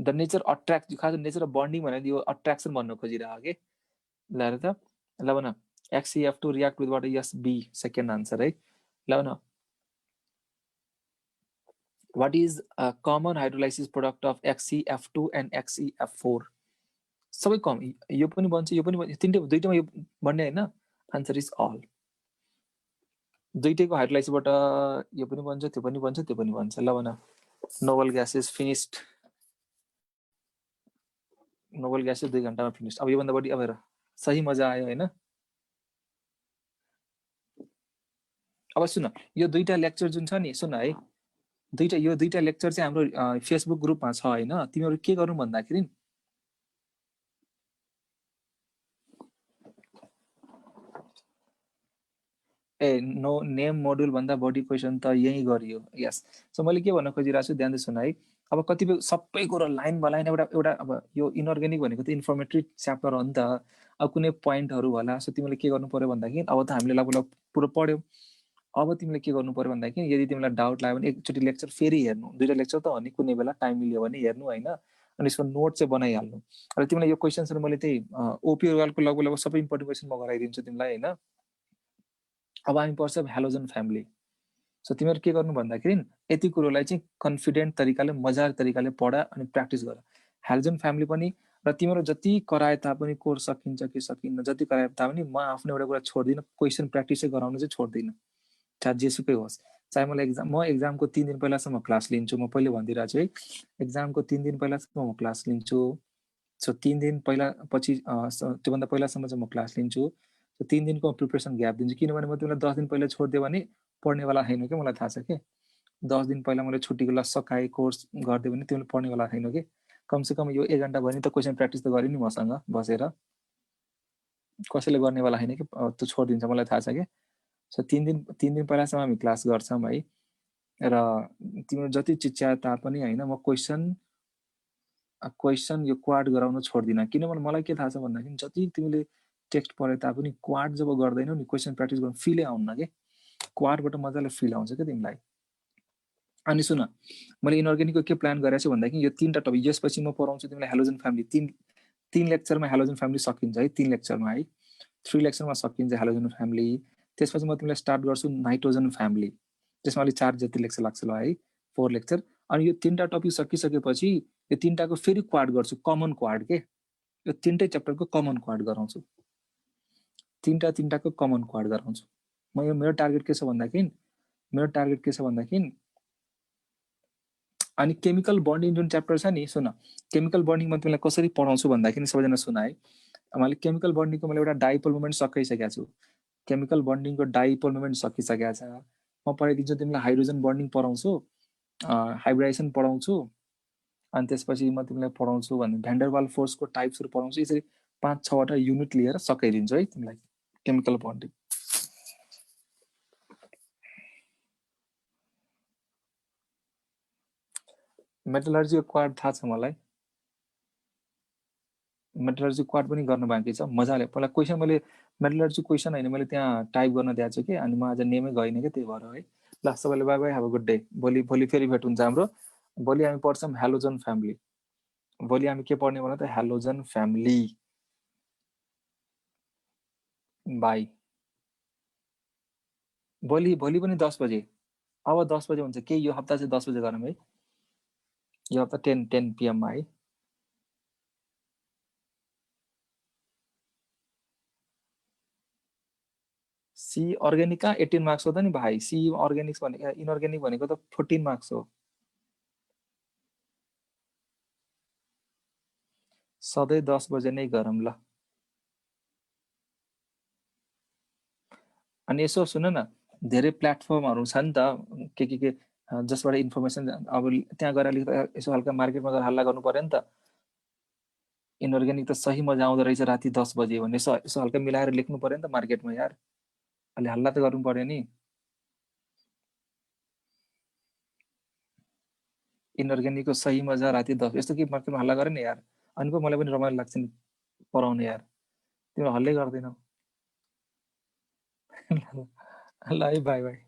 the nature attract खास नेचर अफ बन्डिङ भनेर यो अट्र्याक्सन भन्न खोजिरहेको के. ल हेर त ल भन XeF2 react with water. Yes, B, second answer है. ल भन what is a common hydrolysis product of XeF2 and XeF4? सबै कम यो पनि बन्छ यो पनि बन्छ तीनटै दुईटैमा यो बन्ने हैन. Answer is all. दुईटैको हाइड्रोलाइसिसबाट यो पनि बन्छ त्यो पनि बन्छ त्यो पनि बन्छ. ल भन noble gas is finished. Noble gas 2 घण्टामा फिनिश. अब योभन्दा बढी अब हेर सही मजा आयो हैन. अब सुन यो दुईटा लेक्चर जुन छ नि सुन है यो दुईटा लेक्चर चाहिँ हाम्रो फेसबुक ग्रुपमा छ हैन. तिमीहरु के गर्नु भन्दाखेरि नो नेम मोड्युल भन्दा बढी क्वेशन त यही गरियो. यस. सो मैले के भन्न खोजिरहेको छु ध्यान दे सुन है. अब कतिपय सबै कुरा लाइन बाइ लाइन एउटा अब यो इनअर्ग्यानिक भनेको त इन्फर्मेटिभ च्याप्टर हो नि त. अब कुनै पोइन्टहरू होला। सो तिमीले के गर्नु पर्यो भन्दाखेरि अब त हामीले लगभग पुरो पढ्यौ। अब तिमीले के गर्नु पर्यो भन्दाखेरि यदि तिमीलाई डाउट लाग्यो भने एकचोटि लेक्चर फेरि हेर्नु। 2टा लेक्चर त हो नि, कुनै बेला टाइम मिल्यो भने हेर्नु होइन, अनि यसको नोट चाहिँ बनाइहाल्नु। र तिमीलाई यो क्वेसन्सहरू मैले त्यही ओपी अग्रवालको लगभग सबै इम्पोर्टेन्ट क्वेसन म गराइदिन्छु तिमीलाई होइन। अब हामी पढ्छ हेलोजन फ्यामिली। सो तिमीहरू के गर्नु भन्दाखेरि यति कुरोलाई चाहिँ कन्फिडेन्ट तरिकाले मजाको तरिकाले पढ अनि प्र्याक्टिस गर। हेलोजन फ्यामिली पनि र तिम्रो जति कराए तापनि कोर्स सकिन्छ कि सकिन्न, जति कराए तापनि म आफ्नो एउटा कुरा छोड्दिनँ, क्वेसन प्र्याक्टिसै गराउनु चाहिँ छोड्दिनँ, चाहे जेसुकै होस्। चाहे मलाई म एक्जामको 3 दिन पहिलासम्म क्लास लिन्छु। म पहिले भनिदिइरहेको छु है, एक्जामको 3 दिन पहिलासम्म म क्लास लिन्छु। सो 3 दिन पहिला पछि त्योभन्दा पहिलासम्म चाहिँ म क्लास लिन्छु। सो 3 दिनको प्रिपरेसन ग्याप दिन्छु, किनभने म तिमीलाई 10 दिन पहिला छोडिदियो भने पढ्नेवाला छैन कि, मलाई थाहा छ कि। 10 दिन पहिला मैले छुट्टीको ल सकाएँ कोर्स गरिदियो भने तिमीले पढ्नेवाला छैन कि। कमसेकम यो 1 घन्टा भयो नि त क्वेसन प्र्याक्टिस त गऱ्यो नि मसँग बसेर। कसैले गर्नेवाला छैन कि त्यो छोडिदिन्छ, मलाई थाहा छ कि। सो 3 दिन पहिलासम्म हामी क्लास गर्छौँ है। र तिम्रो जति चिच्याए तापनि होइन, म क्वेसन यो क्वाड गराउन छोड्दिनँ, किनभने मलाई के थाहा छ भन्दाखेरि जति तिमीले टेक्स्ट पढे तापनि क्वाड जब गर्दैनौ नि क्वेसन प्र्याक्टिस गर्नु फिलै आउन्न कि। क्वाडबाट मजाले फिल आउँछ क्या तिमीलाई। अनि सुन, मैले इनअर्ग्यानिकको के प्लान गरेको छु भन्दाखेरि यो 3टा टपिक यसपछि म पढाउँछु तिमीलाई हेलोजन फ्यामिली। 3 लेक्चरमा हेलोजन फ्यामिली सकिन्छ है, 3 लेक्चरमा है, 3 लेक्चरमा सकिन्छ हेलोजन फ्यामिली। त्यसपछि म तिमीलाई स्टार्ट गर्छु नाइट्रोजन फ्यामिली, त्यसमा अलिक 4 जति लेक्चर लाग्छ ल है, 4 लेक्चर। अनि यो 3टा टपिक सकिसकेपछि यो 3टाको फेरि क्वाड गर्छु, कमन क्वाड के। यो 3टै च्याप्टरको कमन क्वाड गराउँछु, 3टाको कमन क्वाड गराउँछु म। यो मेरो टार्गेट के छ भन्दाखेरि अनि केमिकल बन्डिङ जुन च्याप्टर छ नि, सुन केमिकल बन्डिङ म तिमीलाई कसरी पढाउँछु भन्दाखेरि सबैजना सुन है। मैले केमिकल बन्डिङको मैले एउटा डाइपोल मोमेन्ट सकाइसकेको छु, केमिकल बन्डिङको डाइपोल मोमेन्ट सकिसकेको छ। म पढाइदिन्छु तिमीलाई हाइड्रोजन बन्डिङ पढाउँछु, हाइब्रिडाइजेसन पढाउँछु, अनि त्यसपछि म तिमीलाई पढाउँछु भने भ्यान्डरवाल फोर्सको टाइप्सहरू पढाउँछु। यसरी 5-6वटा युनिट लिएर सकाइदिन्छु है तिमीलाई केमिकल बन्डिङ। मेटलर्जीको क्वाड थाहा छ मलाई, मेटलर्जी क्वाड पनि गर्न बाँकी छ मजाले। पहिला क्वेसन मैले मेटलर्जी क्वेसन होइन मैले त्यहाँ टाइप गर्न दिएको छु कि, अनि म आज नेमै गइनँ कि, त्यही भएर है। ल सबैले by by, have a good day. भोलि फेरि भेट हुन्छ हाम्रो। भोलि हामी पढ्छौँ हेलोजन फ्यामिली। भोलि हामी के पढ्ने भन त, हेलोजन फ्यामिली। बाई। भोलि पनि 10 बजे, अब 10 बजे हुन्छ के, यो हप्ता चाहिँ 10 बजे गरौँ है, यो हप्ता 10 PM मा है। सी अर्ग्यानिक कहाँ 18 मार्क्स हो त नि भाइ। सी अर्ग्यानिक्स भनेको, इनअर्ग्यानिक भनेको त 14 मार्क्स हो। सधैँ 10 बजे नै गरौँ ल। अनि यसो सुन न, धेरै प्लेटफर्महरू छ नि त के जसबाट इन्फर्मेसन अब त्यहाँ गएर यसो हल्का मार्केटमा गएर हल्ला गर्नु पर्यो नि त। इनअर्ग्यानिक त सही मजा आउँदो रहेछ राति 10 बजे भने यसो हल्का मिलाएर लेख्नु पर्यो नि त मार्केटमा यार, अलि हल्ला त गर्नु पर्यो नि। इनअर्ग्यानिकको सही मजा राति 10, यस्तो कि मार्केटमा हल्ला गरे नि यार, अनि पो मलाई पनि रमाइलो लाग्छ नि पढाउने यार, तिम्रो हल्लै गर्दैनौ। ल है, बाई बाई।